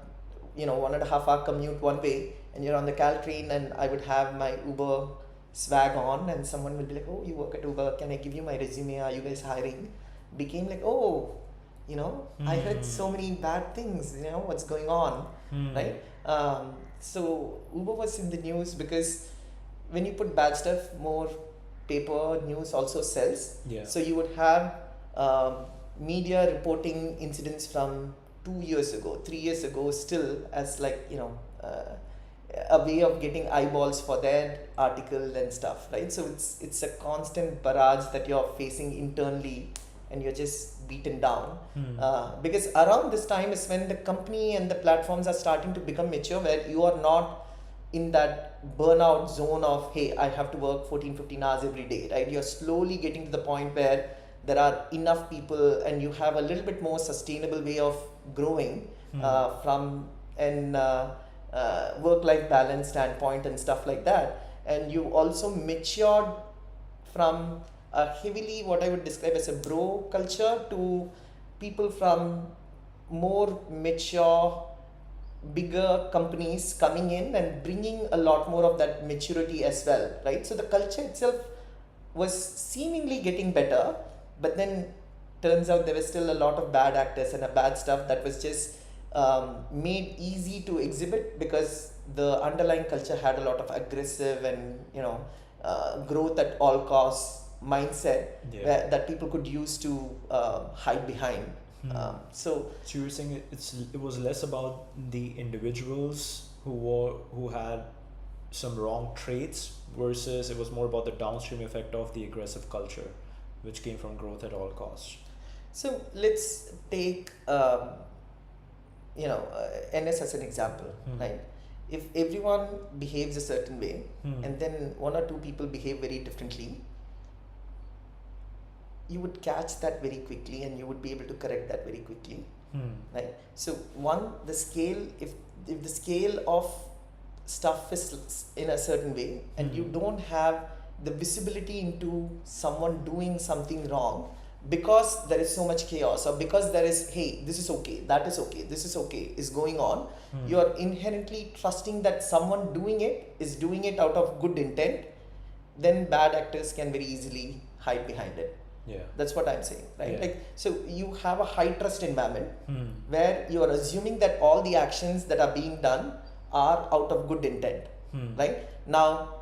1.5 hour commute one way and you're on the Caltrain, and I would have my Uber swag on and someone will be like, oh, you work at Uber, can I give you my resume, are you guys hiring? Became like, oh, I heard so many bad things, what's going on, right? So Uber was in the news because when you put bad stuff, more paper news also sells. Yeah. So you would have media reporting incidents from 2 years ago, 3 years ago, still as a way of getting eyeballs for their article and stuff, right? So it's a constant barrage that you're facing internally, and you're just beaten down. Because around this time is when the company and the platforms are starting to become mature, where you are not in that burnout zone of, hey, I have to work 14-15 hours every day, right? You're slowly getting to the point where there are enough people and you have a little bit more sustainable way of growing from an work-life balance standpoint and stuff like that. And you also matured from a heavily what I would describe as a bro culture to people from more mature, bigger companies coming in and bringing a lot more of that maturity as well, right? So the culture itself was seemingly getting better, but then turns out there was still a lot of bad actors and a bad stuff that was just made easy to exhibit because the underlying culture had a lot of aggressive and growth at all costs mindset that people could use to hide behind. So you were saying it was less about the individuals who had some wrong traits versus it was more about the downstream effect of the aggressive culture, which came from growth at all costs. So let's take NS as an example, right? If everyone behaves a certain way and then one or two people behave very differently, you would catch that very quickly and you would be able to correct that very quickly, right? So the scale, if the scale of stuff is in a certain way and you don't have the visibility into someone doing something wrong because there is so much chaos, or because there is, hey, this is okay, that is okay, this is okay, is going on, you are inherently trusting that someone doing it is doing it out of good intent, then bad actors can very easily hide behind it. Yeah. That's what I'm saying, right? Yeah. So you have a high trust environment where you are assuming that all the actions that are being done are out of good intent, right? Now,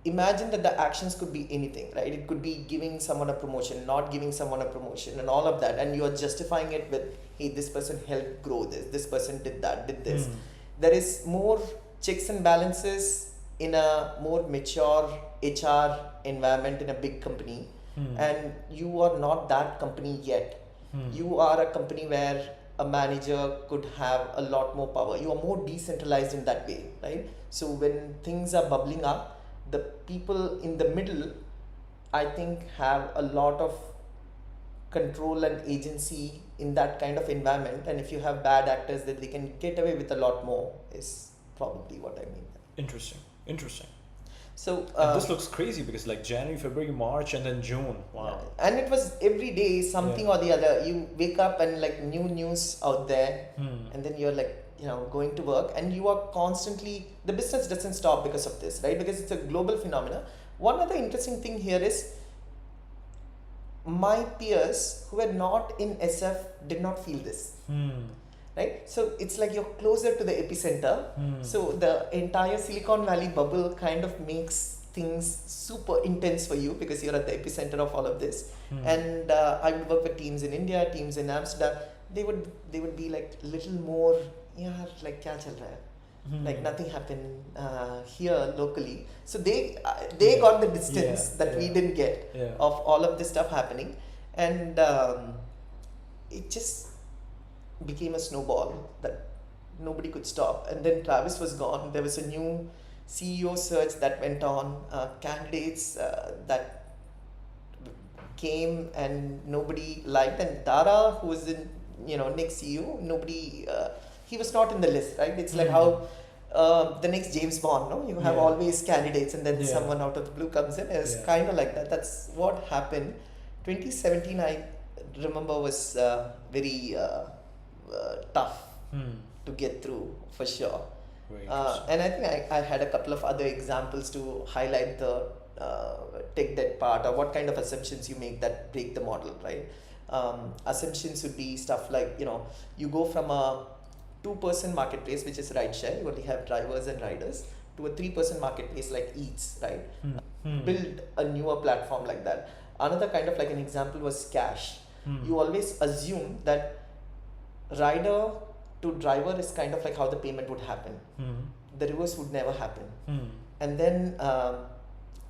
imagine that the actions could be anything, right? It could be giving someone a promotion, not giving someone a promotion, and all of that, and you are justifying it with, hey, this person helped grow this person did that, did this. There is more checks and balances in a more mature HR environment in a big company. And you are not that company yet. You are a company where a manager could have a lot more power. You are more decentralized in that way, right? So when things are bubbling up, the people in the middle, I think, have a lot of control and agency in that kind of environment. And if you have bad actors, that they can get away with a lot more is probably what I mean. Interesting. So this looks crazy because like January, February, March, and then June. Wow. And it was every day something or the other. You wake up and like new news out there, and then you're like, going to work, and you are constantly, the business doesn't stop because of this, right? Because it's a global phenomena. One other interesting thing here is my peers who were not in SF did not feel this. Right? So it's like you're closer to the epicenter. So the entire Silicon Valley bubble kind of makes things super intense for you because you're at the epicenter of all of this. And I would work with teams in India, teams in Amsterdam. They would be like little more, like kya chal raha hai? Like nothing happened here locally. So they got the distance that we didn't get of all of this stuff happening, and it just became a snowball that nobody could stop. And then Travis was gone. There was a new CEO search that went on. Candidates that came and nobody liked. And Dara, who was in next CEO, nobody. He was not in the list, right? It's like how the next James Bond, no? You have always candidates, and then someone out of the blue comes in. It's kind of like that. That's what happened. 2017, I remember, was very tough to get through, for sure. And I think I had a couple of other examples to highlight the tech debt part, or what kind of assumptions you make that break the model, right? Assumptions would be stuff like, you go from a 2-person marketplace, which is rideshare, you only have drivers and riders, to a 3-person marketplace like Eats, right? Build a newer platform like that. Another kind of like an example was cash. You always assume that rider to driver is kind of like how the payment would happen. The reverse would never happen. And then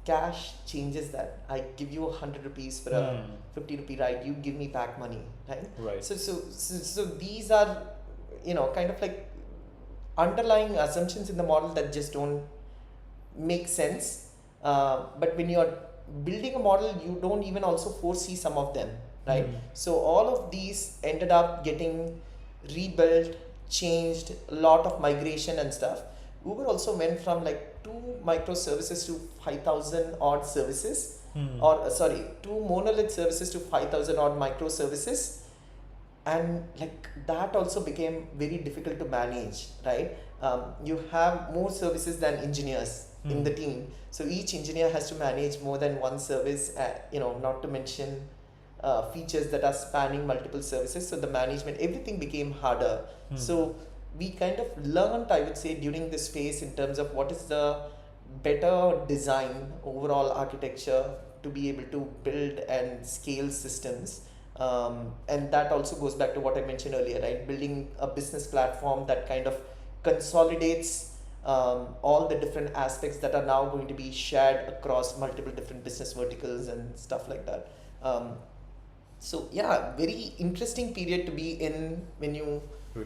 cash changes that. I give you 100 rupees for a 50 rupee ride, you give me back money, right? So these are kind of like underlying assumptions in the model that just don't make sense. But when you're building a model, you don't even also foresee some of them, right? So all of these ended up getting rebuilt, changed, a lot of migration and stuff. Uber also went from like 2 microservices to 5,000 odd services, or 2 monolith services to 5,000 odd microservices. And like that also became very difficult to manage, right? You have more services than engineers in the team. So each engineer has to manage more than one service, not to mention features that are spanning multiple services. So the management, everything became harder. So we kind of learned, I would say, during this phase in terms of what is the better design, overall architecture to be able to build and scale systems. And that also goes back to what I mentioned earlier, right? Building a business platform that kind of consolidates all the different aspects that are now going to be shared across multiple different business verticals and stuff like that. So yeah, very interesting period to be in when you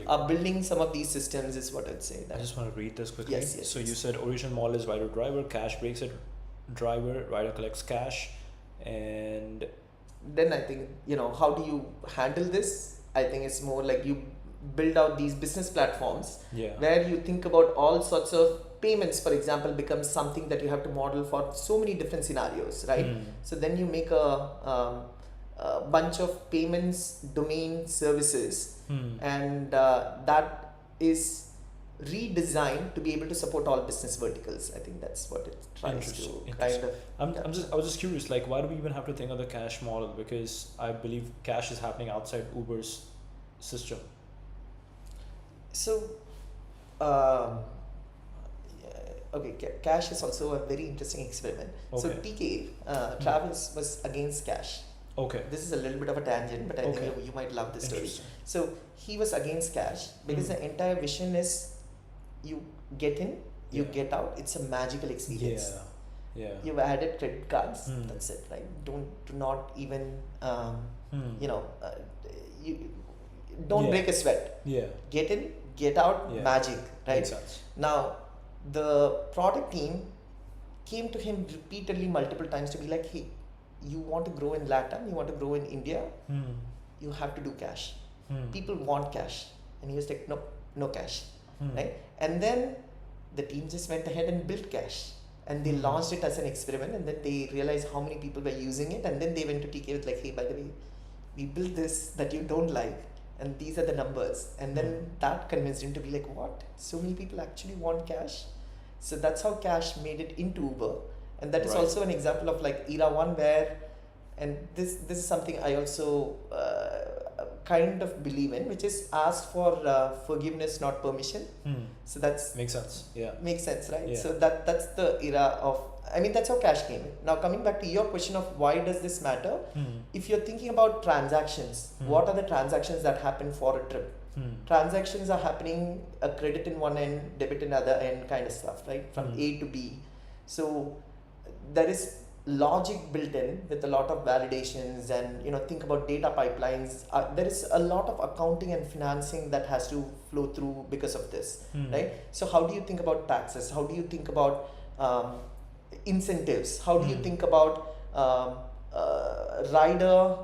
are building some of these systems, is what I'd say. I just want to read this quickly. Yes. So you said original model is rider driver, cash breaks it, driver, rider collects cash, and then I think, how do you handle this? I think it's more like you build out these business platforms where you think about all sorts of payments, for example, becomes something that you have to model for so many different scenarios, right? So then you make a bunch of payments domain services, and that is redesigned to be able to support all business verticals. I think that's what it tries to kind of. I was just curious, like, why do we even have to think of the cash model? Because I believe cash is happening outside Uber's system. So, cash is also a very interesting experiment. So TK, Travis was against cash. This is a little bit of a tangent, but I think you might love this story. So he was against cash because the entire vision is you get in, you get out. It's a magical experience. You've added credit cards. That's it, right? Do not even you don't break a sweat. Get in, get out, magic, right? Now the product team came to him repeatedly multiple times to be like, hey, you want to grow in LATAM, you want to grow in India, you have to do cash. People want cash. And he was like, no cash, right? And then the team just went ahead and built cash, and they launched it as an experiment, and then they realized how many people were using it, and then they went to TK with like, hey, by the way, we built this that you don't like, and these are the numbers. And then that convinced him to be like, what? So many people actually want cash? So that's how cash made it into Uber. And that is also an example of like era one where, and this is something I also kind of believe in, which is ask for forgiveness, not permission. So that's makes sense. Makes sense, right? So that's the era of, I mean, that's how cash came in. Now coming back to your question of why does this matter? If you're thinking about transactions, what are the transactions that happen for a trip? Transactions are happening, a credit in one end, debit in other end kind of stuff, right? From A to B. So there is logic built in with a lot of validations, and think about data pipelines. There is a lot of accounting and financing that has to flow through because of this, right? So how do you think about taxes? How do you think about incentives? How do you think about rider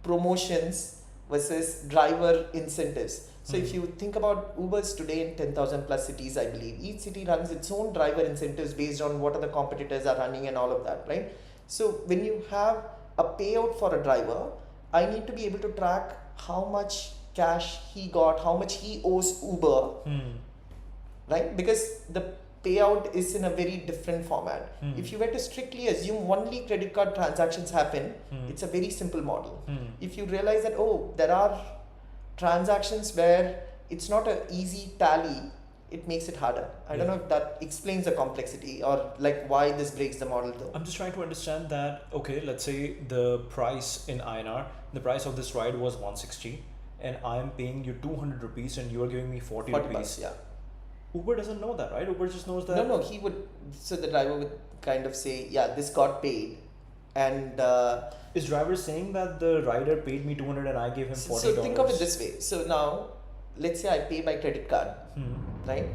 promotions versus driver incentives? So if you think about Ubers today in 10,000 plus cities, I believe each city runs its own driver incentives based on what other competitors are running and all of that, right? So when you have a payout for a driver, I need to be able to track how much cash he got, how much he owes Uber, right? Because the payout is in a very different format. If you were to strictly assume only credit card transactions happen, it's a very simple model. If you realize that, there are transactions where it's not an easy tally, it makes it harder. I don't know if that explains the complexity or like why this breaks the model though. I'm just trying to understand that, okay, let's say the price in INR, the price of this ride was 160 and I'm paying you 200 rupees and you are giving me 40 rupees. Bucks, yeah. Uber doesn't know that, right? Uber just knows that. No, he would, so the driver would kind of say, yeah, this got paid. And is driver saying that the rider paid me 200 and I gave him $40? So think of it this way. So now, let's say I pay by credit card, right?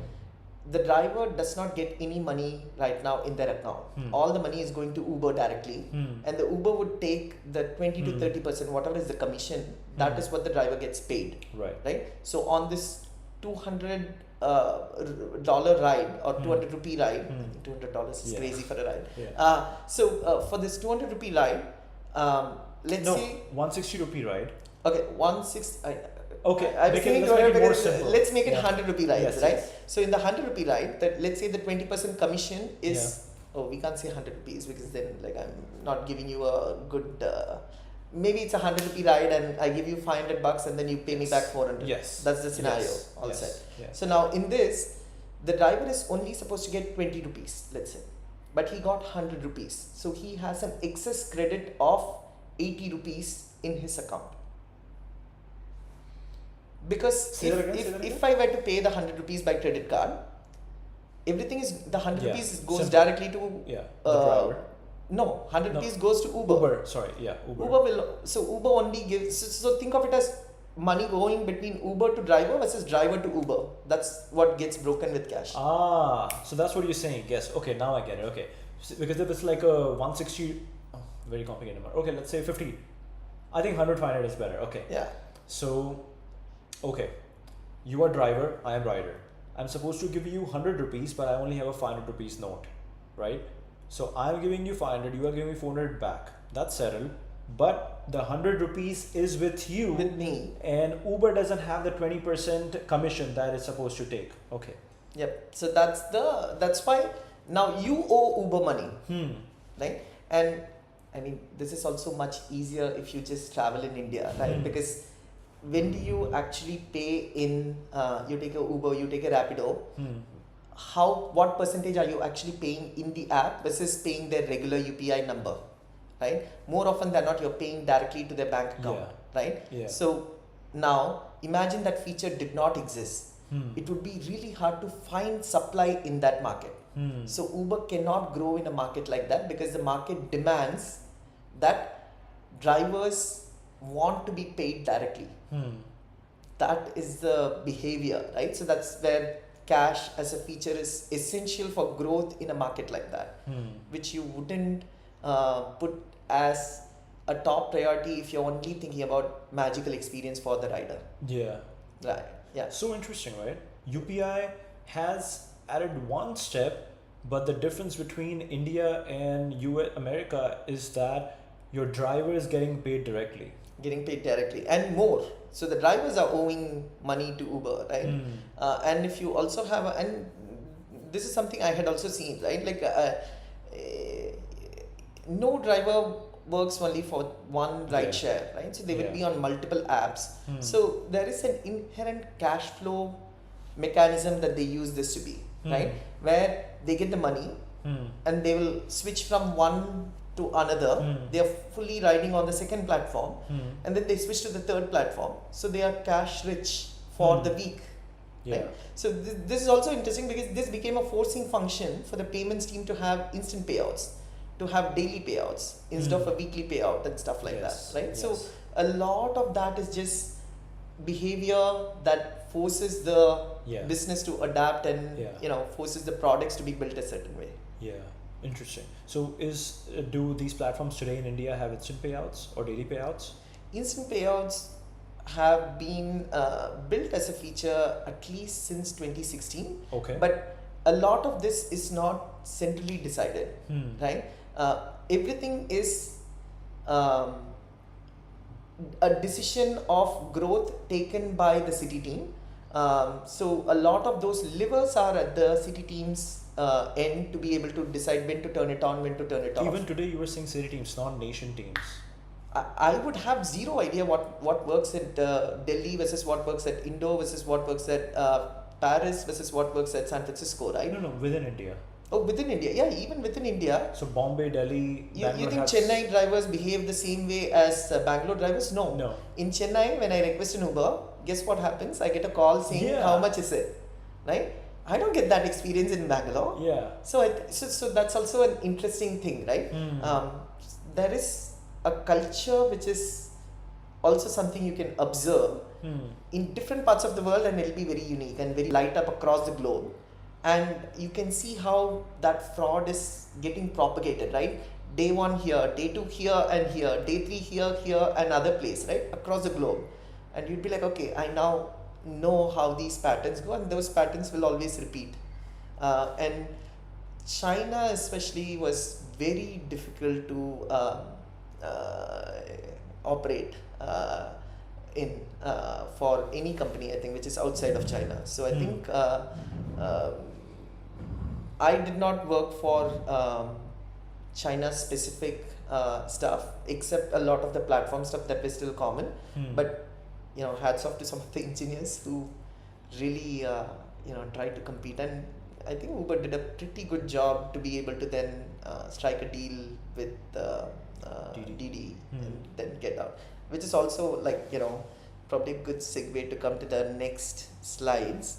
The driver does not get any money right now in their account. All the money is going to Uber directly, and the Uber would take the 20 to 30%, whatever is the commission. That is what the driver gets paid. Right. So on this $200 ride or 200 rupee ride, I think $200 is crazy for a ride. So for this 200 rupee ride, let's say 160 rupee ride. Okay, 160. Okay, let's make it more simple. Let's make it 100 rupee rides, right? Yes. So in the 100 rupee ride, that let's say the 20% commission is we can't say 100 rupees because then like I'm not giving you a good. Maybe it's a 100 rupee ride and I give you $500 and then you pay me back 400. Yes. That's the scenario. All set. So now in this, the driver is only supposed to get 20 rupees, let's say, but he got 100 rupees. So he has an excess credit of 80 rupees in his account. Because if I were to pay the 100 rupees by credit card, everything is the 100 rupees goes directly to the driver. No, 100 rupees goes to Uber. Uber. Uber will, so Uber only gives, so think of it as money going between Uber to driver versus driver to Uber. That's what gets broken with cash. So that's what you're saying. Yes. Okay, now I get it. Okay. So, because if it's like a 160, very complicated number. Okay, let's say 50. I think 100, 500 is better. Okay. Yeah. So, okay, you are driver, I am rider. I'm supposed to give you 100 rupees, but I only have a 500 rupees note, right? So I'm giving you 500, you are giving me 400 back. That's settled. But the 100 rupees is with you. With me. And Uber doesn't have the 20% commission that it's supposed to take. Okay. Yep. So that's why now you owe Uber money. Right? And I mean, this is also much easier if you just travel in India, right? Because when do you actually pay in, you take a Uber, you take a Rapido, what percentage are you actually paying in the app versus paying their regular UPI number, right? More often than not, you're paying directly to their bank account, right? So now imagine that feature did not exist. It would be really hard to find supply in that market. So Uber cannot grow in a market like that because the market demands that drivers want to be paid directly. That is the behavior, right? So that's where cash as a feature is essential for growth in a market like that, which you wouldn't put as a top priority if you're only thinking about magical experience for the rider. Right. Yeah. So interesting, right? UPI has added one step, but the difference between India and America is that your driver is getting paid directly. And more. So the drivers are owing money to Uber, right? And if you also have, and this is something I had also seen, right? Like no driver works only for one ride share, right? So they will be on multiple apps. So there is an inherent cash flow mechanism that they use this to be, right? Where they get the money and they will switch from one to another. They are fully riding on the second platform and then they switch to the third platform. So they are cash rich for the week. Yeah. Right? So this is also interesting because this became a forcing function for the payments team to have instant payouts, to have daily payouts instead of a weekly payout and stuff like that, right? Yes. So a lot of that is just behavior that forces the business to adapt and forces the products to be built a certain way. Yeah, interesting. So do these platforms today in India have instant payouts or daily payouts? Instant payouts have been built as a feature at least since 2016. Okay. But a lot of this is not centrally decided, right? Everything is a decision of growth taken by the city team. So a lot of those levers are at the city team's end to be able to decide when to turn it on, when to turn it off. Even today you were saying city teams, not nation teams. I would have zero idea what works at Delhi versus what works at Indo versus what works at Paris versus what works at San Francisco, right? No, within India. Oh, within India. Yeah, even within India. So Bombay, Delhi, you think Chennai drivers behave the same way as Bangalore drivers? No. No. In Chennai, when I request an Uber, guess what happens? I get a call saying how much is it, right? I don't get that experience in Bangalore. Yeah. So so that's also an interesting thing, right? There is a culture which is also something you can observe in different parts of the world, and it'll be very unique and very light up across the globe. And you can see how that fraud is getting propagated, right? Day 1 here, day 2 here and here, day 3 here, and other place, right? Across the globe. And you'd be like, okay, I now know how these patterns go, and those patterns will always repeat. And China especially was very difficult to operate in for any company, I think, which is outside of China. So I think I did not work for China specific stuff, except a lot of the platform stuff that was still common. But hats off to some of the engineers who really tried to compete, and I think Uber did a pretty good job to be able to then strike a deal with Didi and then get out, which is also probably a good segue to come to the next slides.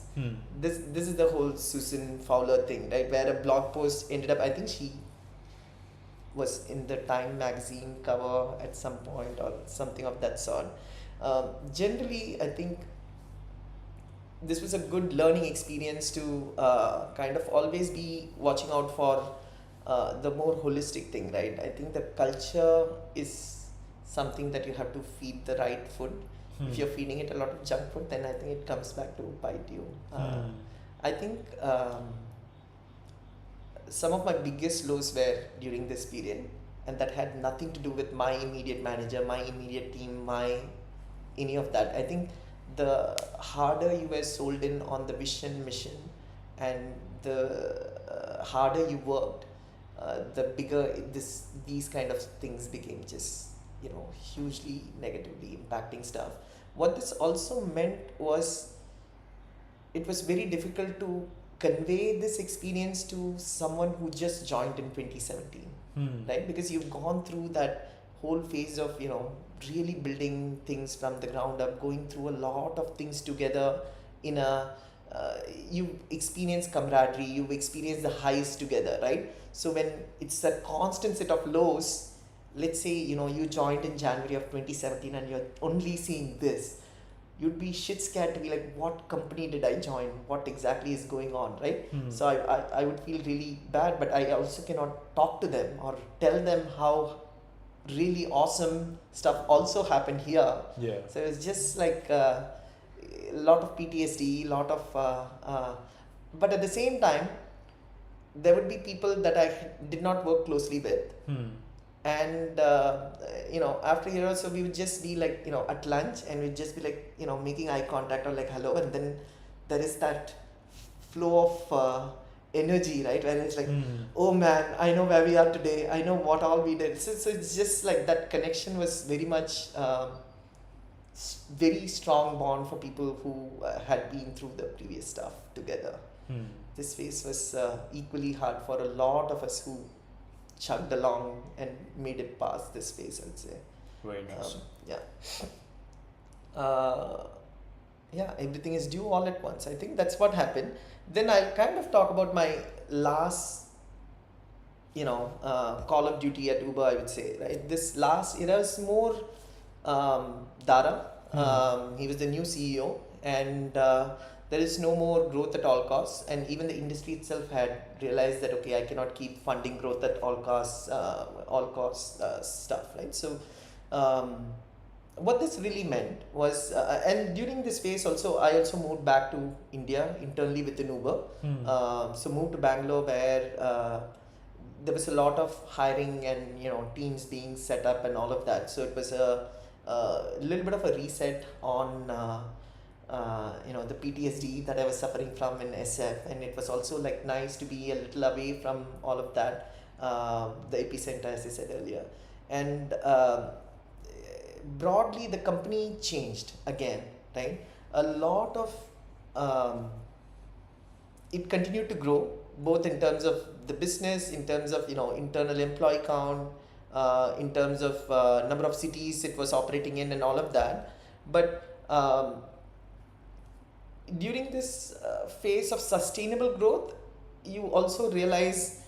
This is the whole Susan Fowler thing, right, where a blog post ended up, I think she was in the Time magazine cover at some point or something of that sort. Generally, I think this was a good learning experience to kind of always be watching out for the more holistic thing, right? I think the culture is something that you have to feed the right food. If you're feeding it a lot of junk food, then I think it comes back to bite you. I think some of my biggest lows were during this period, and that had nothing to do with my immediate manager, my immediate team, any of that. I think the harder you were sold in on the vision, mission, and the harder you worked, the bigger these kind of things became, just hugely negatively impacting stuff. What this also meant was it was very difficult to convey this experience to someone who just joined in 2017, right? Because you've gone through that whole phase of really building things from the ground up, going through a lot of things together in a you've experienced camaraderie, you've experienced the highs together, right? So when it's a constant set of lows, let's say you joined in January of 2017 and you're only seeing this, you'd be shit scared to be like, what company did I join, what exactly is going on, right? So I would feel really bad, but I also cannot talk to them or tell them how really awesome stuff also happened here. So it's just like a lot of PTSD, lot of but at the same time there would be people that I did not work closely with, and after a year or so we would just be like at lunch and we'd just be like making eye contact or like hello, and then there is that flow of energy, right, where it's like oh man, I know where we are today, I know what all we did. So it's just like that connection was very much very strong bond for people who had been through the previous stuff together. This phase was equally hard for a lot of us who chugged along and made it past this phase, I'd say. Very nice. Yeah, everything is due all at once. I think that's what happened. Then I'll kind of talk about my last, Call of Duty at Uber, I would say, right? This last era is more Dara. He was the new CEO, and there is no more growth at all costs. And even the industry itself had realized that, okay, I cannot keep funding growth at all costs, stuff, right? So, what this really meant was, and during this phase also, I also moved back to India internally within Uber. So moved to Bangalore where there was a lot of hiring and teams being set up and all of that. So it was a little bit of a reset on the PTSD that I was suffering from in SF, and it was also like nice to be a little away from all of that, the epicenter, as I said earlier. And broadly, the company changed again, right? A lot of it continued to grow, both in terms of the business, in terms of internal employee count, in terms of number of cities it was operating in, and all of that. But during this phase of sustainable growth, you also realize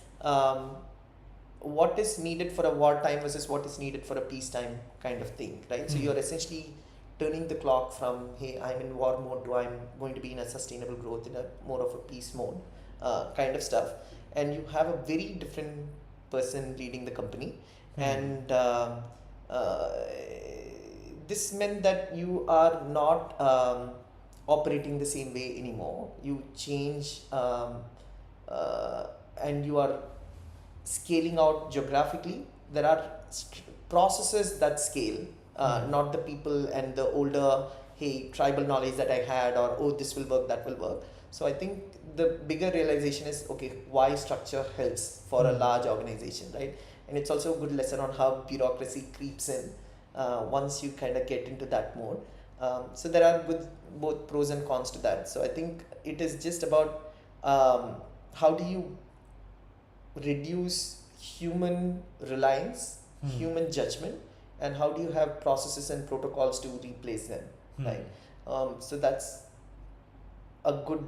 what is needed for a wartime versus what is needed for a peacetime kind of thing, right? So you're essentially turning the clock from, hey, I'm in war mode, to I'm going to be in a sustainable growth, in a more of a peace mode, kind of stuff. And you have a very different person leading the company. And this meant that you are not operating the same way anymore. You change, and you are scaling out geographically. There are processes that scale, not the people and the older, hey, tribal knowledge that I had, or oh, this will work, that will work. So I think the bigger realization is, okay, why structure helps for a large organization, right? And it's also a good lesson on how bureaucracy creeps in once you kind of get into that mode. So there are both pros and cons to that. So I think it is just about how do you reduce human reliance, human judgment, and how do you have processes and protocols to replace them, right? So that's a good,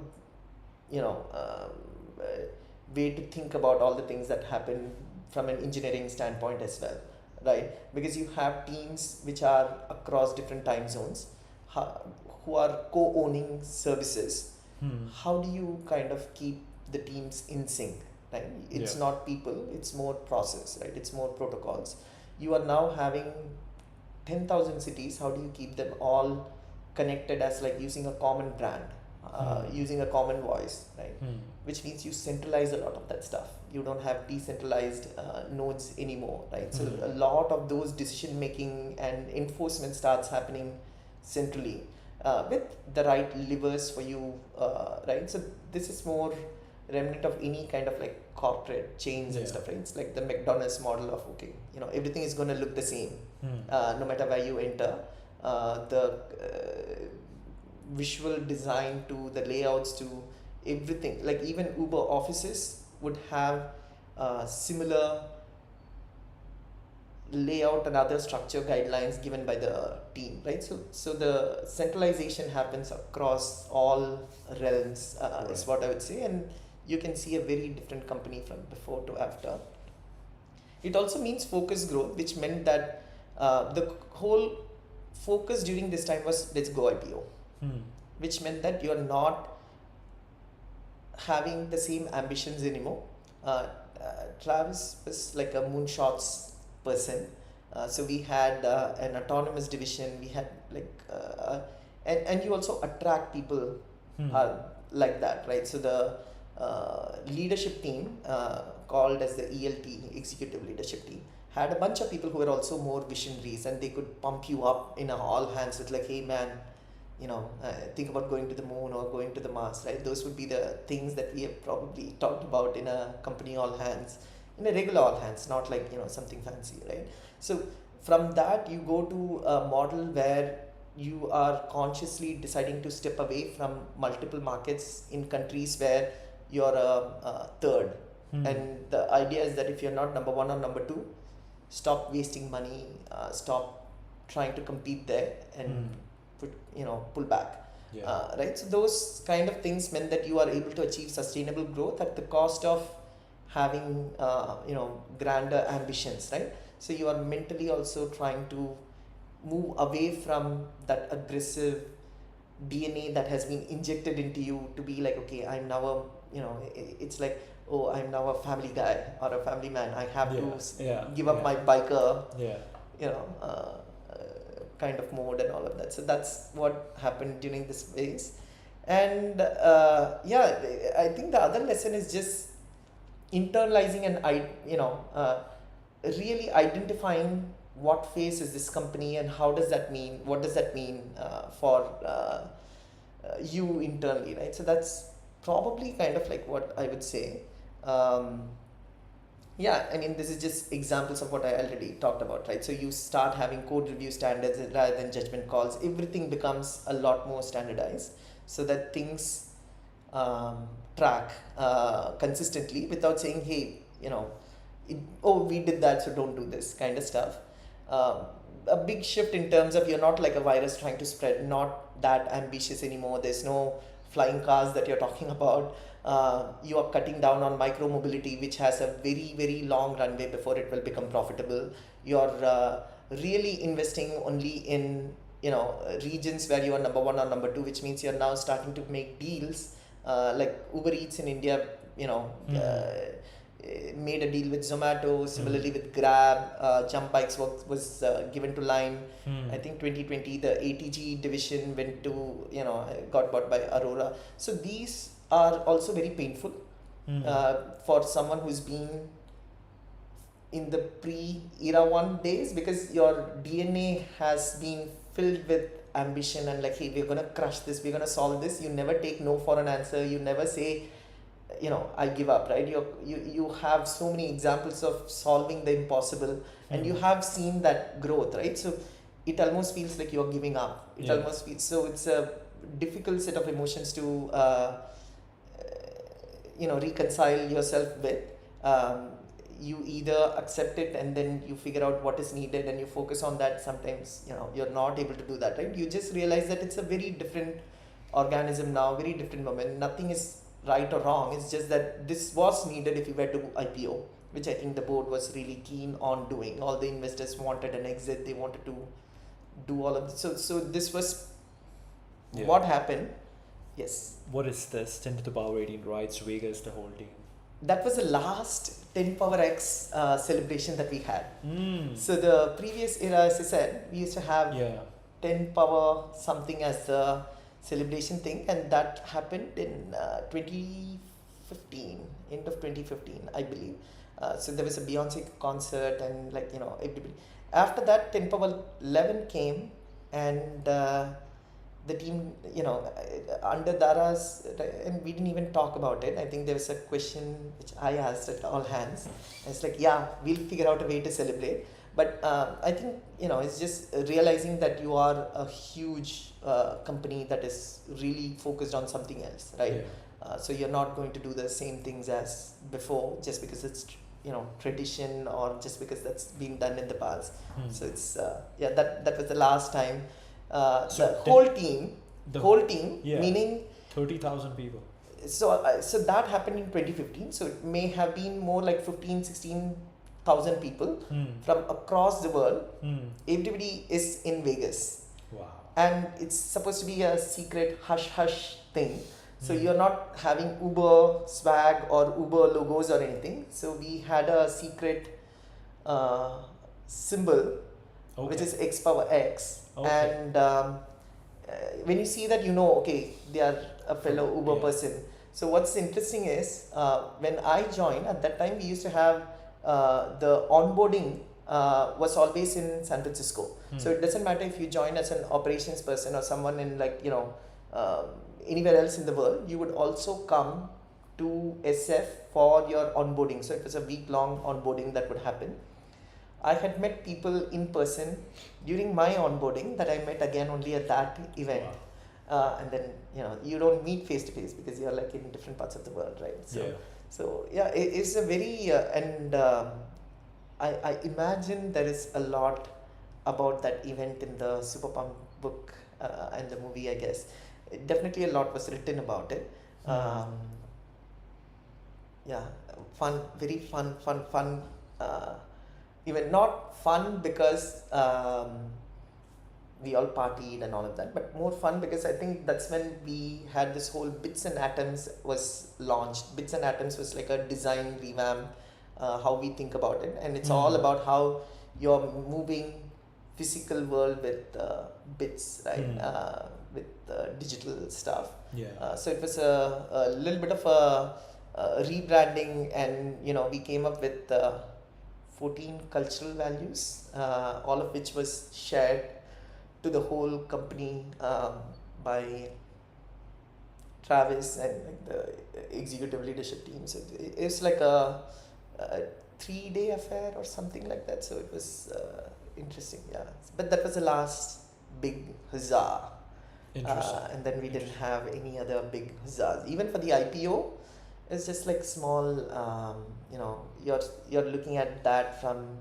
way to think about all the things that happen from an engineering standpoint as well, right? Because you have teams which are across different time zones, who are co-owning services. How do you kind of keep the teams in sync? Right? It's not people, it's more process, right? It's more protocols. You are now having 10,000 cities. How do you keep them all connected as like using a common brand, using a common voice, right? Which means you centralize a lot of that stuff. You don't have decentralized nodes anymore, right? So a lot of those decision making and enforcement starts happening centrally, with the right levers for you, right? So this is more remnant of any kind of like corporate chains and stuff, right? It's like the McDonald's model of, okay, everything is going to look the same, no matter where you enter. The visual design to the layouts to everything, like even Uber offices would have similar layout and other structure guidelines given by the team, right? So the centralization happens across all realms, is what I would say, and you can see a very different company from before to after. It also means focused growth, which meant that the whole focus during this time was, let's go IPO, which meant that you're not having the same ambitions anymore. Travis was like a moonshots person. So we had an autonomous division. We had like, and you also attract people like that, right? So the leadership team, called as the ELT, Executive Leadership Team, had a bunch of people who were also more visionaries, and they could pump you up in all hands with like, hey man, think about going to the moon or going to the Mars, right? Those would be the things that we have probably talked about in a company all hands, in a regular all hands, not like, something fancy, right? So from that, you go to a model where you are consciously deciding to step away from multiple markets in countries where you're a third. And the idea is that if you're not number one or number two, stop wasting money, stop trying to compete there, and pull back. Yeah. right? So those kind of things meant that you are able to achieve sustainable growth at the cost of having grander ambitions, right? So you are mentally also trying to move away from that aggressive DNA that has been injected into you to be like, okay, I'm now it's like, oh, I'm now a family guy or a family man. I have to give up my biker, kind of mode and all of that. So that's what happened during this phase. And I think the other lesson is just internalizing and really identifying what phase is this company and what does that mean for you internally, right? So that's probably kind of like what I would say. I mean, this is just examples of what I already talked about, right? So you start having code review standards rather than judgment calls. Everything becomes a lot more standardized so that things track consistently without saying, hey, we did that, so don't do this kind of stuff. A big shift in terms of you're not like a virus trying to spread, not that ambitious anymore. There's no flying cars that you're talking about. You are cutting down on micro mobility, which has a very, very long runway before it will become profitable. You're really investing only in regions where you are number one or number two, which means you're now starting to make deals like Uber Eats in India, made a deal with Zomato, similarly with Grab. Jump Bikes was given to Lime. I think 2020 the ATG division went to got bought by Aurora. So these are also very painful for someone who's been in the pre-era one days, because your DNA has been filled with ambition and like, hey, we're gonna crush this, we're gonna solve this. You never take no for an answer. You never say, I give up, right? You have so many examples of solving the impossible, and you have seen that growth, right? So it almost feels like you're giving up. It almost feels so. It's a difficult set of emotions to reconcile yourself with. You either accept it and then you figure out what is needed and you focus on that. Sometimes you're not able to do that, right? You just realize that it's a very different organism now, very different moment. Nothing is right or wrong. It's just that this was needed if you were to IPO, which I think the board was really keen on doing. All the investors wanted an exit. They wanted to do all of this. So this was what happened. Yes. What is this 10 to the power 18 rights Vegas the whole team? That was the last 10 power X celebration that we had. So the previous era, as I said, we used to have 10 power something as the celebration thing, and that happened in 2015, end of 2015, I believe. So there was a Beyonce concert and everybody. After that, 10 power 11 came, and the team, under Dara's, and we didn't even talk about it. I think there was a question which I asked at all hands. It's like, we'll figure out a way to celebrate. But I think, it's just realizing that you are a huge company that is really focused on something else, right? So you're not going to do the same things as before just because it's, tradition or just because that's been done in the past. So it's, that was the last time. The whole team, meaning 30,000 people. So that happened in 2015. So it may have been more like 16,000 people from across the world. Everybody is in Vegas. Wow. And it's supposed to be a secret hush thing. So you're not having Uber swag or Uber logos or anything. So we had a secret symbol, which is X power X. And when you see that, okay, they are a fellow Uber person. So what's interesting is when I joined, at that time we used to have the onboarding was always in San Francisco. So it doesn't matter if you join as an operations person or someone in anywhere else in the world, you would also come to SF for your onboarding. So it was a week-long onboarding that would happen. I had met people in person during my onboarding that I met again only at that event. Wow. And then, you don't meet face to face because you're like in different parts of the world, right? So it's a very, I imagine there is a lot about that event in the Super Punk book and the movie, I guess. definitely a lot was written about it. Yeah, fun, very fun. Even not fun because we all partied and all of that, but more fun because I think that's when we had this whole Bits and Atoms was launched. Bits and Atoms was like a design revamp, how we think about it, and it's all about how you're moving physical world with bits, right? With digital stuff. So it was a little bit of a rebranding, and we came up with 14 cultural values, all of which was shared to the whole company by Travis and like the executive leadership team. So it's like a 3-day affair or something like that. So it was interesting, yeah. But that was the last big huzzah. And then we didn't have any other big huzzahs. Even for the IPO, it's just like small, you're looking at that from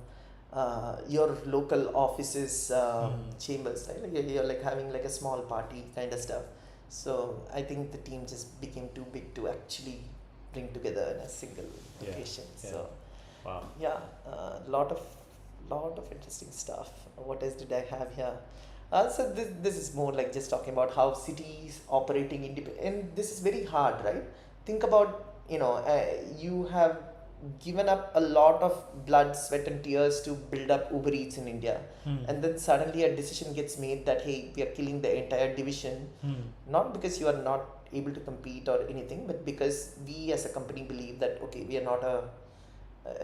your local offices, chambers, right? Like you're like having like a small party kind of stuff. So I think the team just became too big to actually bring together in a single location. So yeah, lot of interesting stuff. What else did I have here? So this is more like just talking about how cities operating independent, and this is very hard, right? Think about, you have given up a lot of blood, sweat and tears to build up Uber Eats in India, and then suddenly a decision gets made that, hey, we are killing the entire division, not because you are not able to compete or anything, but because we as a company believe that, okay, we are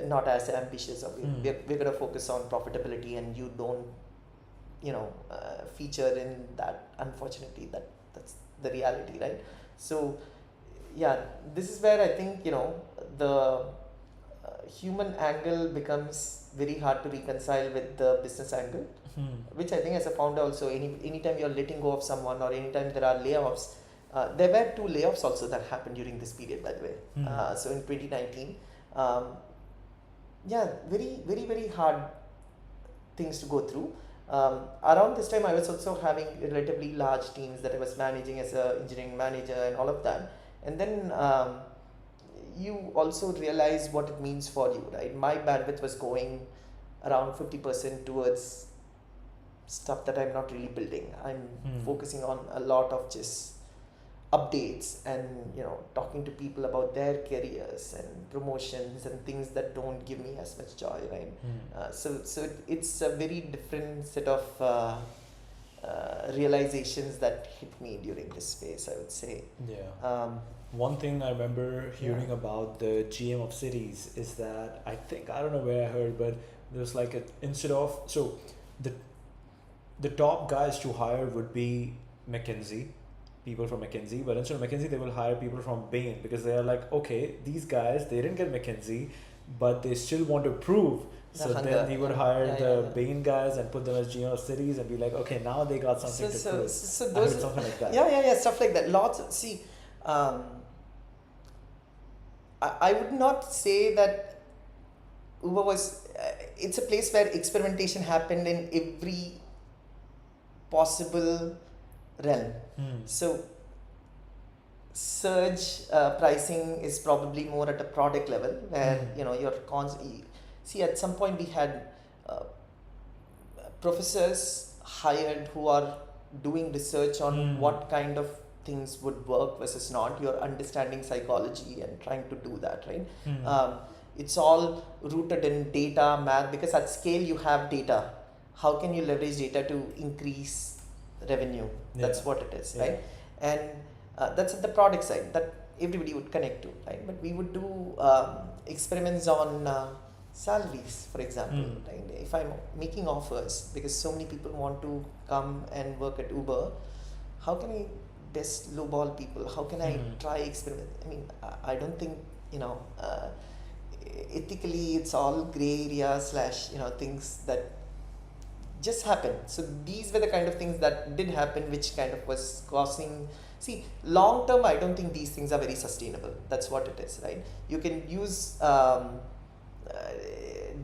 not as ambitious, or we're going to focus on profitability, and you don't feature in that. Unfortunately, that's the reality, right? So yeah, this is where I think the human angle becomes very hard to reconcile with the business angle, which I think as a founder also, anytime you're letting go of someone or anytime there are layoffs, there were 2 layoffs also that happened during this period, by the way. So in 2019, yeah, very very very hard things to go through. Around this time I was also having relatively large teams that I was managing as an engineering manager and all of that, and then you also realize what it means for you, right? My bandwidth was going around 50% towards stuff that I'm not really building. I'm focusing on a lot of just updates and talking to people about their careers and promotions and things that don't give me as much joy, right? So it's a very different set of realizations that hit me during this phase, I would say. One thing I remember hearing about the GM of cities is that I don't know where I heard, but there's like instead of, so the top guys to hire would be McKinsey, people from McKinsey, but instead of McKinsey, they will hire people from Bain, because they are like, okay, these guys, they didn't get McKinsey, but they still want to prove. So then he would hire the Bain guys and put them as GM of cities and be like, okay, now they got something to prove. So those, I heard something like that. Yeah, stuff like that. I would not say that Uber was, it's a place where experimentation happened in every possible realm. So surge pricing is probably more at a product level where you're constantly, see, at some point we had professors hired who are doing research on what kind of things would work versus not. You're understanding psychology and trying to do that, right? It's all rooted in data, math, because at scale you have data. How can you leverage data to increase revenue? That's what it is, right? And that's at the product side that everybody would connect to, right? But we would do experiments on salaries, for example, right? If I'm making offers because so many people want to come and work at Uber, how can I best lowball people? How can I try experiment? I mean, I don't think ethically it's all gray area / things that just happen. So these were the kind of things that did happen, which kind of was causing. See, long term, I don't think these things are very sustainable. That's what it is, right? You can use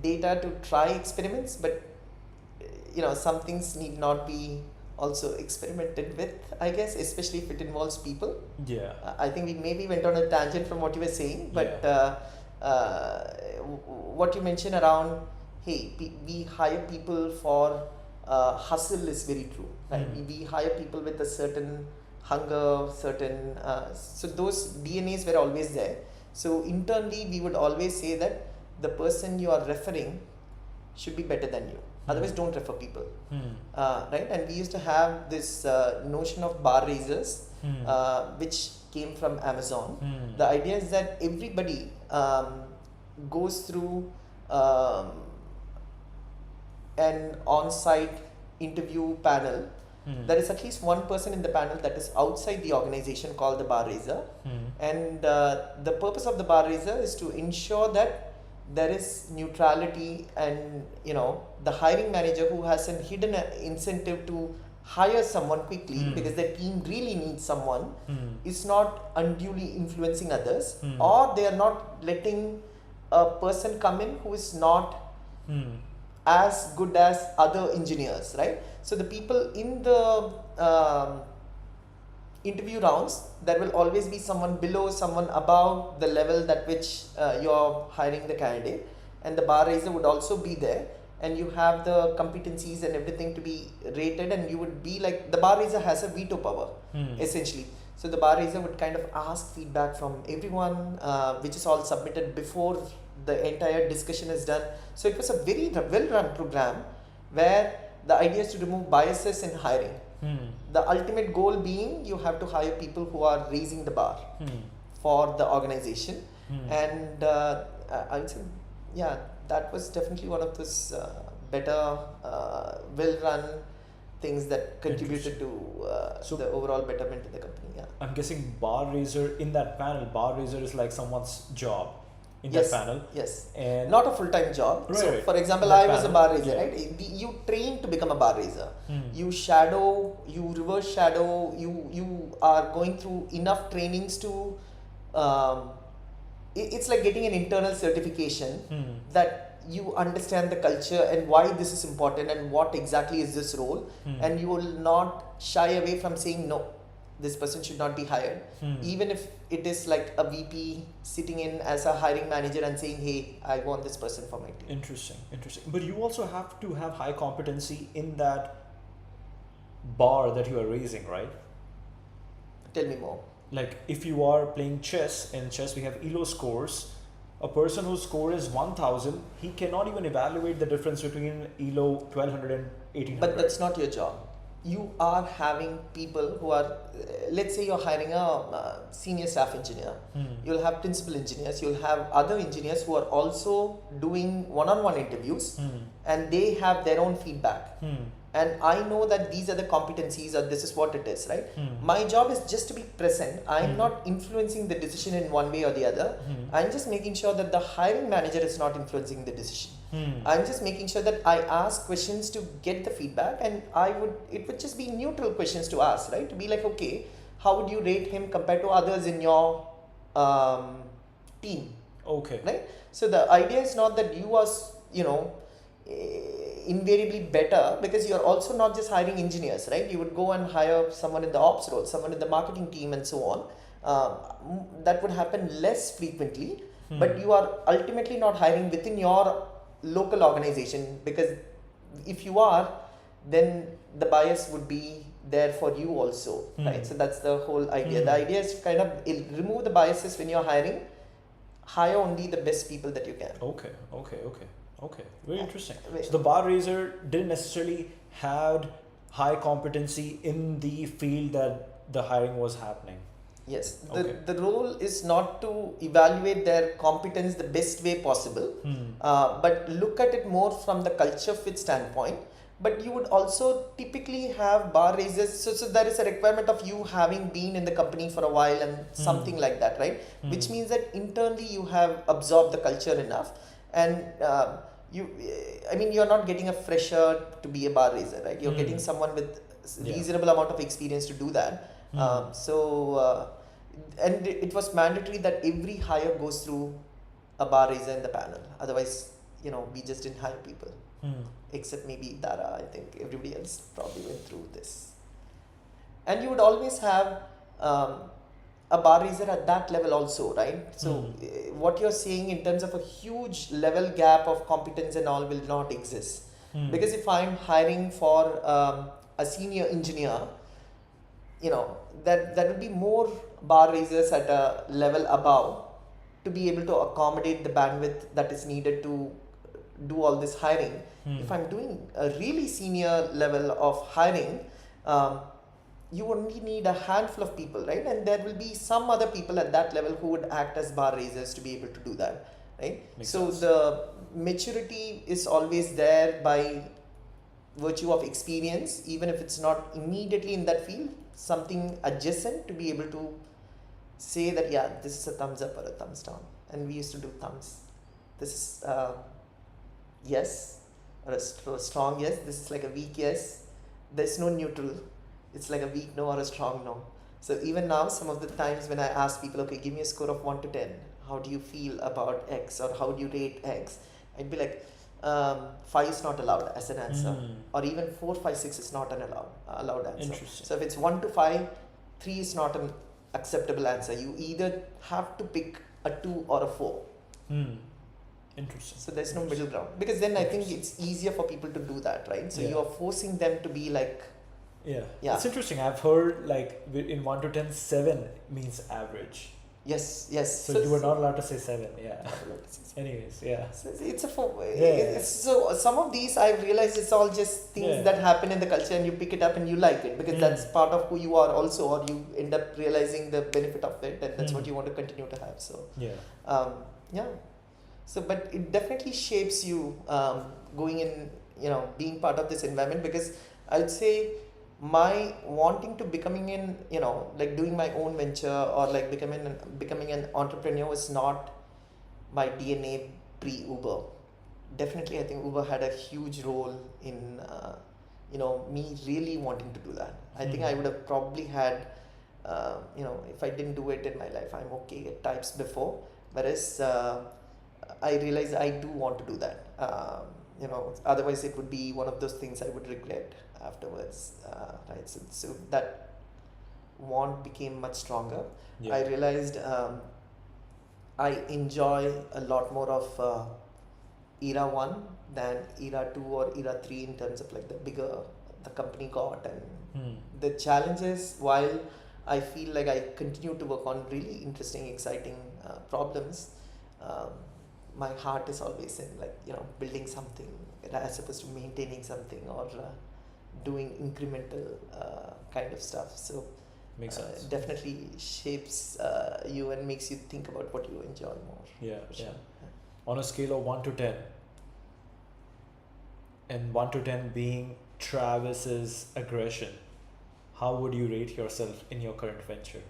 data to try experiments, but some things need not be also experimented with, I guess, especially if it involves people. Yeah. I think we maybe went on a tangent from what you were saying, but what you mentioned around, hey, we hire people for hustle is very true, right? We hire people with a certain hunger, certain, so those DNAs were always there. So internally, we would always say that the person you are referring should be better than you. Otherwise, don't refer people, right? And we used to have this notion of bar raisers, which came from Amazon. The idea is that everybody goes through an on-site interview panel. There is at least one person in the panel that is outside the organization called the bar raiser, and the purpose of the bar raiser is to ensure that there is neutrality, and the hiring manager, who has a hidden incentive to hire someone quickly because their team really needs someone, is not unduly influencing others, or they are not letting a person come in who is not as good as other engineers, right? So the people in the interview rounds, there will always be someone below, someone above the level that which you're hiring the candidate, and the bar raiser would also be there, and you have the competencies and everything to be rated, and you would be like, the bar raiser has a veto power essentially. So the bar raiser would kind of ask feedback from everyone, which is all submitted before the entire discussion is done. So it was a very well run program where the idea is to remove biases in hiring. The ultimate goal being, you have to hire people who are raising the bar for the organization. And I would say, yeah, that was definitely one of those better, well-run things that contributed to the overall betterment in the company. Yeah. I'm guessing bar raiser in that panel, bar raiser is like someone's job in Yes, that panel. yes. And Not a full-time job. Right, So, right. for example, That I was a panel, bar raiser, yeah. right? You train to become a bar raiser. You shadow, you reverse shadow, you are going through enough trainings to, it's like getting an internal certification that you understand the culture and why this is important and what exactly is this role, and you will not shy away from saying no, this person should not be hired, even if it is like a VP sitting in as a hiring manager and saying, hey, I want this person for my team. Interesting. But you also have to have high competency in that bar that you are raising, right? Tell me more. Like if you are playing chess, in chess we have ELO scores. A person whose score is 1000, he cannot even evaluate the difference between ELO 1200 and 1800. But that's not your job. You are having people who are, let's say you're hiring a senior staff engineer. You'll have principal engineers, you'll have other engineers who are also doing one-on-one interviews, and they have their own feedback. And I know that these are the competencies, or this is what it is, right? My job is just to be present. I'm not influencing the decision in one way or the other. I'm just making sure that the hiring manager is not influencing the decision. I'm just making sure that I ask questions to get the feedback, and it would just be neutral questions to ask, right? To be like, okay, how would you rate him compared to others in your team? Okay. Right? So the idea is not that you are, invariably better, because you're also not just hiring engineers, right? You would go and hire someone in the ops role, someone in the marketing team, and so on. That would happen less frequently, but you are ultimately not hiring within your local organization, because if you are, then the bias would be there for you also, right? So that's the whole idea. The idea is to kind of remove the biases when you're hiring, hire only the best people that you can. Okay. Very interesting. So the bar raiser didn't necessarily have high competency in the field that the hiring was happening. Yes, Okay. the role is not to evaluate their competence the best way possible, but look at it more from the culture fit standpoint. But you would also typically have bar raisers, so there is a requirement of you having been in the company for a while and something like that, right? Which means that internally you have absorbed the culture enough, and you're not getting a fresher to be a bar raiser, right? You're getting someone with reasonable amount of experience to do that. And it was mandatory that every hire goes through a bar raiser in the panel. Otherwise, we just didn't hire people. except maybe Dara. I think everybody else probably went through this. And you would always have a bar raiser at that level also, right? So what you're saying in terms of a huge level gap of competence and all will not exist. Because if I'm hiring for a senior engineer, that would be more bar raisers at a level above to be able to accommodate the bandwidth that is needed to do all this hiring. If I'm doing a really senior level of hiring, you only need a handful of people, right? And there will be some other people at that level who would act as bar raisers to be able to do that, right? Makes so sense. The maturity is always there by virtue of experience, even if it's not immediately in that field, something adjacent to be able to say that, yeah, this is a thumbs up or a thumbs down. And we used to do thumbs. This is yes, or a strong yes. This is like a weak yes. There's no neutral. It's like a weak no or a strong no. So even now, some of the times when I ask people, okay, give me a score of 1 to 10. How do you feel about X, or how do you rate X? I'd be like, 5 is not allowed as an answer, or even 4, 5, 6 is not an allowed answer. Interesting. So if it's 1 to 5, 3 is not an acceptable answer. You either have to pick a 2 or a 4. Interesting. So there's no middle ground, because then I think it's easier for people to do that, right? So you're forcing them to be like, yeah, it's interesting. I've heard like in 1 to 10, 7 means average. Yes. So you were not allowed to say 7. Yeah. Anyways, yeah. So it's so some of these I've realized it's all just things that happen in the culture, and you pick it up and you like it because that's part of who you are also, or you end up realizing the benefit of it, and that's what you want to continue to have. So So, but it definitely shapes you going in, being part of this environment, because I'd say my wanting to becoming in, like doing my own venture or like becoming an entrepreneur was not my DNA pre-Uber. Definitely, I think Uber had a huge role in, me really wanting to do that. I think I would have probably had, if I didn't do it in my life, I'm okay at types before. Whereas I realized I do want to do that. Otherwise it would be one of those things I would regret afterwards, right? So that want became much stronger. I realized I enjoy a lot more of era 1 than era 2 or era 3 in terms of like the bigger the company got, and the challenges, while I feel like I continue to work on really interesting, exciting problems, my heart is always in building something as opposed to maintaining something or doing incremental kind of stuff. So makes sense. Definitely shapes you and makes you think about what you enjoy more. Yeah. On a scale of 1 to 10, and 1 to 10 being Travis's aggression, how would you rate yourself in your current venture?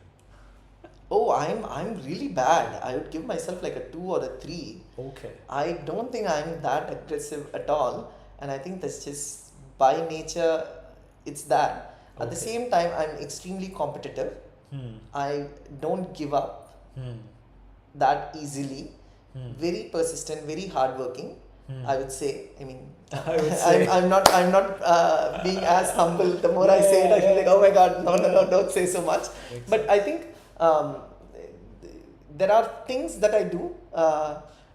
Oh, I'm really bad. I would give myself like a 2 or a 3. Okay. I don't think I'm that aggressive at all, and I think that's just by nature. It's that. At the same time, I'm extremely competitive. I don't give up that easily. Very persistent, very hardworking. I would say. I mean, I'm not being as humble. The more I say it, I feel like, oh my God, no, don't say so much. But I think there are things that I do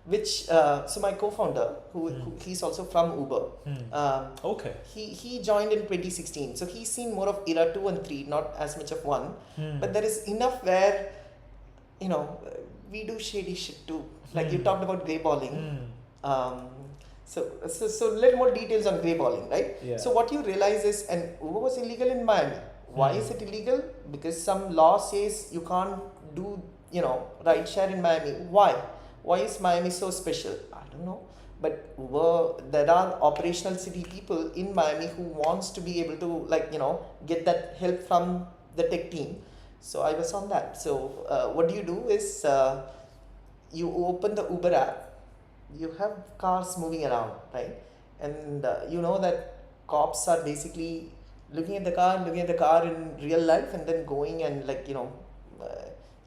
which so my co-founder who he's also from Uber, he joined in 2016, so he's seen more of era 2 and 3, not as much of 1, but there is enough where we do shady shit too, like you talked about greyballing. So little more details on greyballing, right? So what you realize is, and Uber was illegal in Miami. Why is it illegal? Because some law says you can't do, ride share in Miami. Why is Miami so special? I don't know. But there are operational city people in Miami who wants to be able to get that help from the tech team. So I was on that. So what you do is you open the Uber app. You have cars moving around, right? And you know that cops are basically looking at the car in real life, and then going and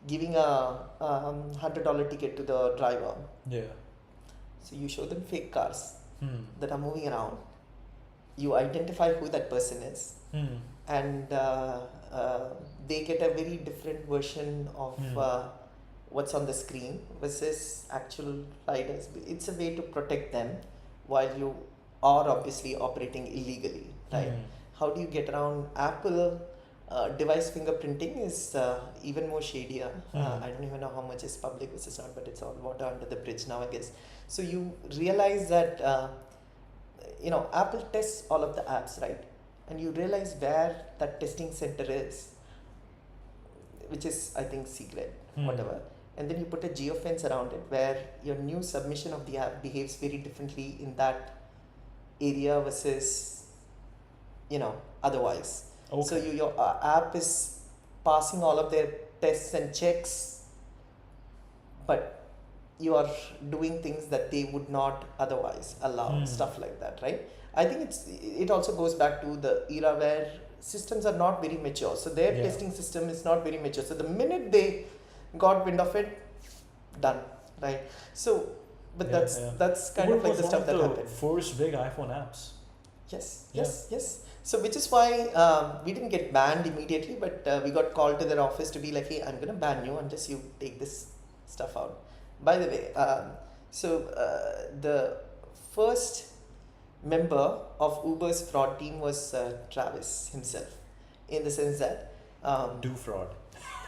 giving a $100 ticket to the driver. Yeah. So you show them fake cars. that are moving around. You identify who that person is, and they get a very different version of what's on the screen versus actual riders. It's a way to protect them while you are obviously operating illegally, right? How do you get around Apple? Device fingerprinting is even more shadier. I don't even know how much is public versus not, but it's all water under the bridge now, I guess. So you realize that Apple tests all of the apps, right? And you realize where that testing center is, which is, I think, secret, whatever. And then you put a geofence around it where your new submission of the app behaves very differently in that area versus, otherwise. Okay. So your app is passing all of their tests and checks, but you are doing things that they would not otherwise allow, stuff like that, right? I think it also goes back to the era where systems are not very mature. So their testing system is not very mature. So the minute they got wind of it, done, right? So, but that's kind of like the stuff that happened. First big iPhone apps. Yes. So which is why we didn't get banned immediately, but we got called to their office to be like, hey, I'm gonna ban you unless you take this stuff out. By the way, the first member of Uber's fraud team was Travis himself, in the sense that do fraud.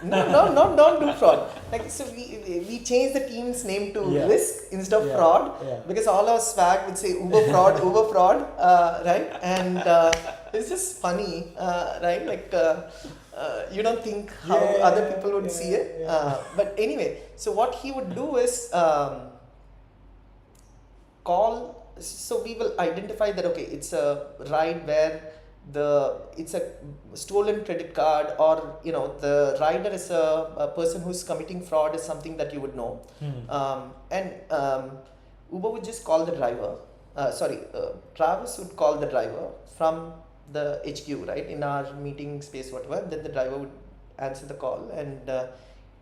Don't do fraud. Like, so we changed the team's name to Risk instead of Fraud, because all our swag would say Uber fraud, right? And it's just funny, right? Like you don't think how other people would see it, but anyway. So what he would do is call. So we will identify that it's a ride where it's a stolen credit card, or the rider is a person who's committing fraud is something that you would know. And Uber would just call the driver. Travis would call the driver from the HQ, right, in our meeting space, whatever. Then the driver would answer the call, and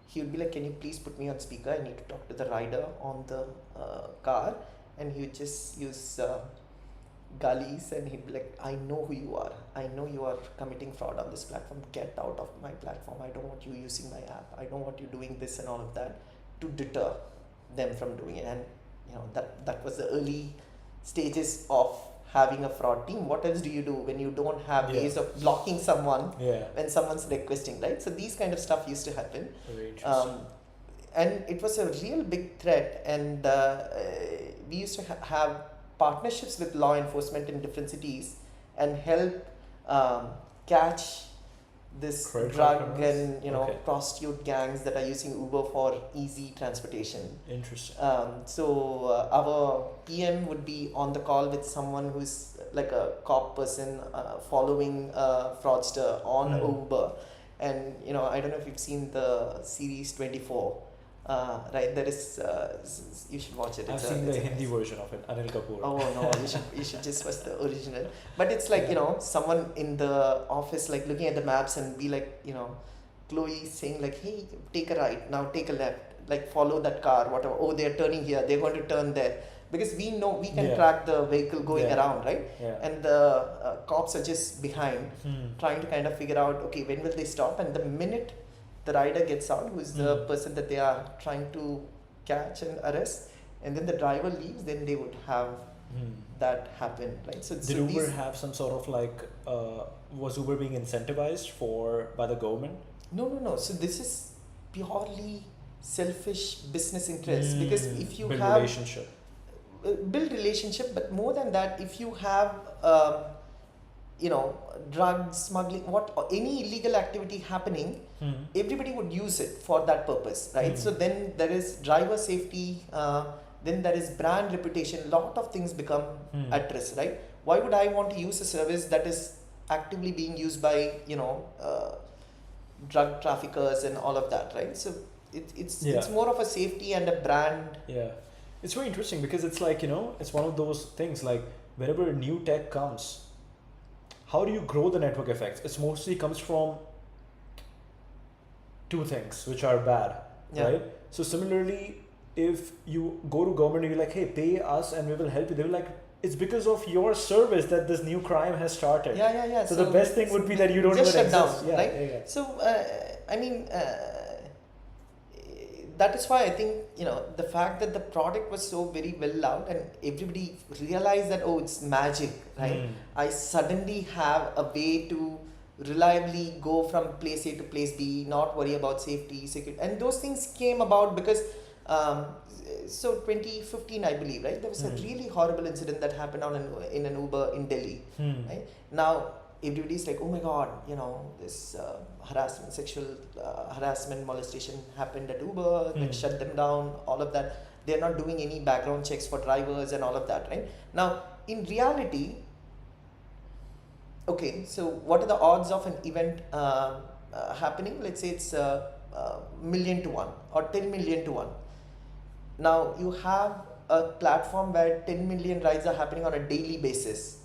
he would be like, can you please put me on speaker? I need to talk to the rider on the car. And he would just use gullies, and he'd be like, I know who you are. I know you are committing fraud on this platform. Get out of my platform. I don't want you using my app. I don't want you doing this and all of that, to deter them from doing it. And that was the early stages of having a fraud team. What else do you do when you don't have ways of blocking someone when someone's requesting, right? So these kind of stuff used to happen. Very interesting. And it was a real big threat, and we used to have partnerships with law enforcement in different cities and help catch this drug and prostitute gangs that are using Uber for easy transportation. Interesting. So our PM would be on the call with someone who's like a cop person following a fraudster on Uber, and I don't know if you've seen the series 24. Right, there is you should watch it. I've seen the Hindi version of it, Anil Kapoor. Oh no, you should just watch the original. But it's like someone in the office like looking at the maps and be like Chloe saying like, hey, take a right now, take a left, like follow that car, whatever. Oh, they're turning here, they're going to turn there, because we know we can track the vehicle going around, right? And the cops are just behind trying to kind of figure out, okay, when will they stop? And the minute the rider gets out, who is the person that they are trying to catch and arrest, and then the driver leaves, then they would have that happen, right? So did Uber have some sort of like was Uber being incentivized by the government? No. So this is purely selfish business interests, because if you build relationship, but more than that, if you have drug smuggling, any illegal activity happening, everybody would use it for that purpose, right? So then there is driver safety, then there is brand reputation. Lot of things become at risk, right? Why would I want to use a service that is actively being used by drug traffickers and all of that, right? So it's more of a safety and a brand. Yeah, it's very interesting, because it's like it's one of those things, like whenever new tech comes, how do you grow the network effects? It mostly comes from two things which are bad, right? So similarly, if you go to government and you're like, hey, pay us and we will help you, they will like, it's because of your service that this new crime has started. Yeah. So the best thing would be that you don't just even shut exist. down, right? Yeah. So I mean, that is why I think, you know, the fact that the product was so very well loved and everybody realized that, oh, it's magic, right? I suddenly have a way to reliably go from place A to place B, not worry about safety, security, and those things came about because so 2015, I believe, right, there was a really horrible incident that happened in an Uber in Delhi, right? Now everybody's like, oh my god, you know, this harassment, sexual harassment, molestation happened at Uber, like shut them down, all of that. They're not doing any background checks for drivers and all of that, right? Now in reality, okay, so what are the odds of an event happening? Let's say it's million to one or 10 million to one. Now you have a platform where 10 million rides are happening on a daily basis.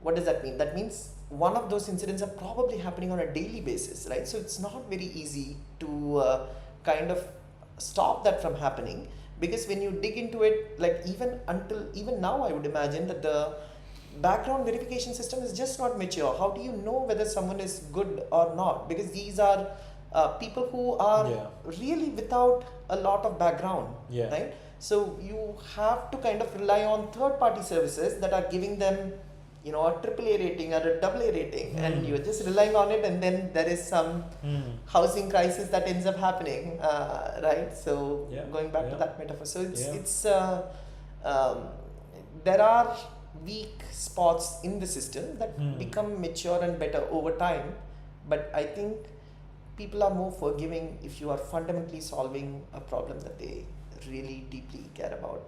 What does that mean? That means one of those incidents are probably happening on a daily basis, right? So it's not very easy to kind of stop that from happening, because when you dig into it, like even now, I would imagine that the background verification system is just not mature. How do you know whether someone is good or not? Because these are people who are really without a lot of background, right? So you have to kind of rely on third-party services that are giving them, you know, a AAA rating or a AA rating, and you're just relying on it, and then there is some housing crisis that ends up happening, right? So going back to that metaphor, so it's there are weak spots in the system that become mature and better over time, but I think people are more forgiving if you are fundamentally solving a problem that they really deeply care about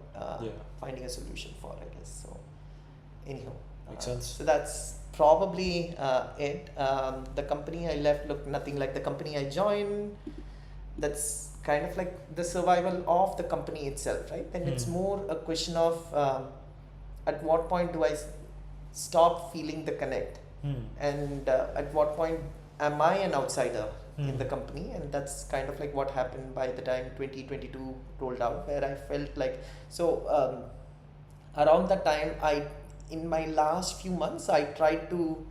finding a solution for, I guess. So anyhow, makes sense. So that's probably it. The company I left looked nothing like the company I joined. That's kind of like the survival of the company itself, right? And it's more a question of at what point do I stop feeling the connect, and at what point am I an outsider in the company? And that's kind of like what happened by the time 2022 rolled out, where I felt like, so around that time, in my last few months, I tried to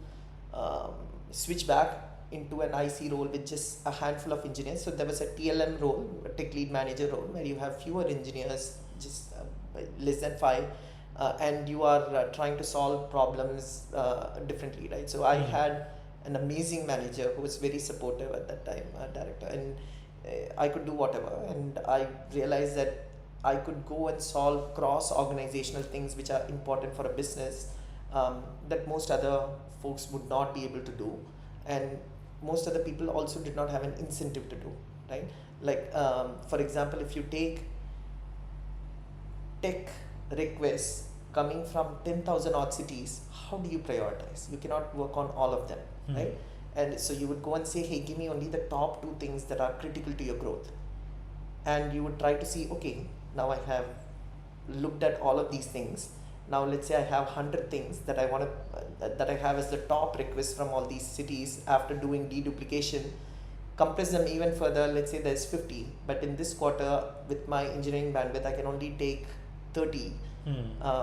switch back into an IC role with just a handful of engineers. So there was a TLM role, a tech lead manager role, where you have fewer engineers, just less than 5, and you are trying to solve problems differently, right? So I had an amazing manager who was very supportive at that time, director, and I could do whatever, and I realized that I could go and solve cross-organizational things which are important for a business that most other folks would not be able to do, and most other people also did not have an incentive to do, right? Like for example, if you take tech requests coming from 10,000 odd cities, how do you prioritize? You cannot work on all of them, right? And so you would go and say, hey, give me only the top 2 things that are critical to your growth, and you would try to see, okay, now I have looked at all of these things. Now let's say I have 100 things that I want to that I have as the top requests from all these cities. After doing deduplication, compress them even further. Let's say there's 50, but in this quarter with my engineering bandwidth I can only take 30.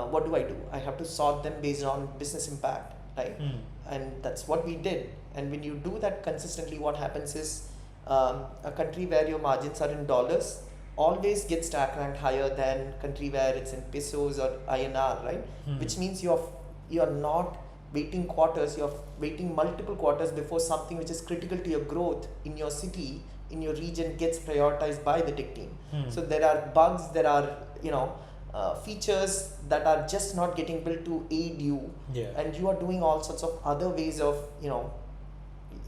What do? I have to sort them based on business impact, right? And that's what we did. And when you do that consistently, what happens is a country where your margins are in dollars always gets stack ranked higher than country where it's in pesos or INR, right? Which means you're not waiting quarters, you're waiting multiple quarters before something which is critical to your growth in your city, in your region, gets prioritized by the tech team. So there are bugs, there are, you know, features that are just not getting built to aid you, and you are doing all sorts of other ways of, you know,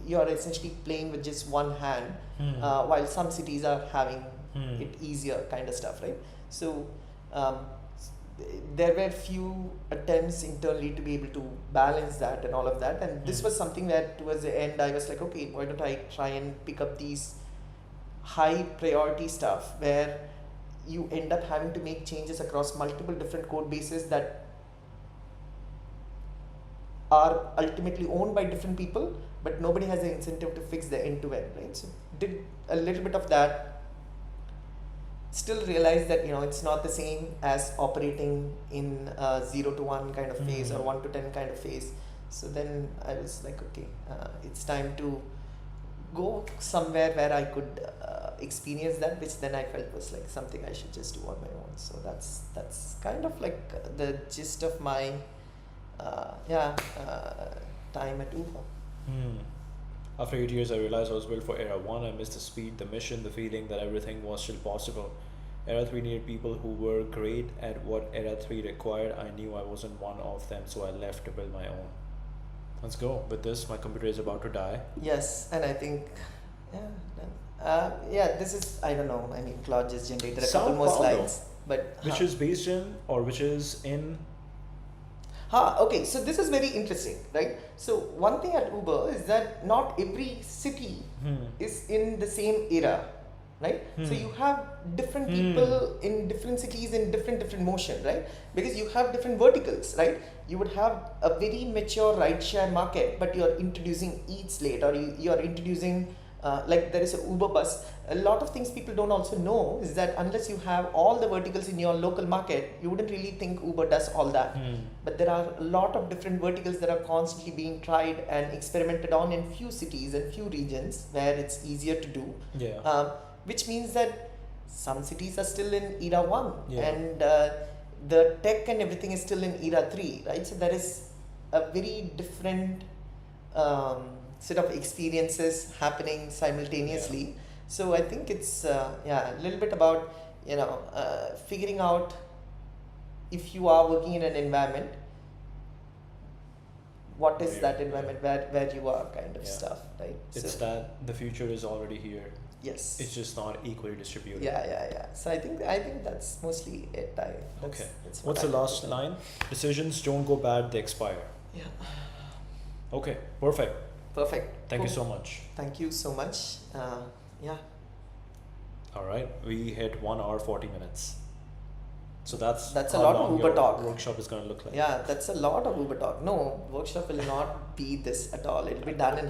you are essentially playing with just one hand, while some cities are having it easier kind of stuff, right? So there were few attempts internally to be able to balance that and all of that, and this was something that towards the end I was like, okay, why don't I try and pick up these high priority stuff where you end up having to make changes across multiple different code bases that are ultimately owned by different people, but nobody has the incentive to fix the end-to-end, right? So did a little bit of that, still realized that it's not the same as operating in a 0 to 1 kind of phase or 1 to 10 kind of phase. So then I was like, okay, it's time to go somewhere where I could experience that, which then I felt was like something I should just do on my own. So that's kind of like the gist of my time at Uber. After 8 years, I realized I was built for Era 1. I missed the speed, the mission, the feeling that everything was still possible. Era 3 needed people who were great at what Era 3 required. I knew I wasn't one of them, so I left to build my own. Let's go. With this, my computer is about to die. Yes, and I think, this is, I don't know, I mean, Claude just generated a couple more slides. But which is based in, or which is in? Okay, so this is very interesting, right? So one thing at Uber is that not every city is in the same era, right? So you have different people in different cities in different motion, right? Because you have different verticals, right? You would have a very mature rideshare market, but you're introducing Eats late, or you're introducing like there is a Uber bus. A lot of things people don't also know is that unless you have all the verticals in your local market, you wouldn't really think Uber does all that. But there are a lot of different verticals that are constantly being tried and experimented on in few cities and few regions where it's easier to do. Which means that some cities are still in Era 1 and the tech and everything is still in Era 3, right? So there is a very different set of experiences happening simultaneously. So I think it's a little bit about figuring out if you are working in an environment, what is that environment where you are kind of stuff, right? It's that the future is already here. Yes. It's just not equally distributed. Yeah. So I think that's mostly it. That's What's the last line? Decisions don't go bad, they expire. Yeah. Okay, perfect. Thank you so much. Thank you so much. All right, we hit 1 hour 40 minutes. So that's a lot of Uber talk. Workshop is going to look like. Yeah, that's a lot of Uber talk. No, workshop will not be this at all. It'll be done in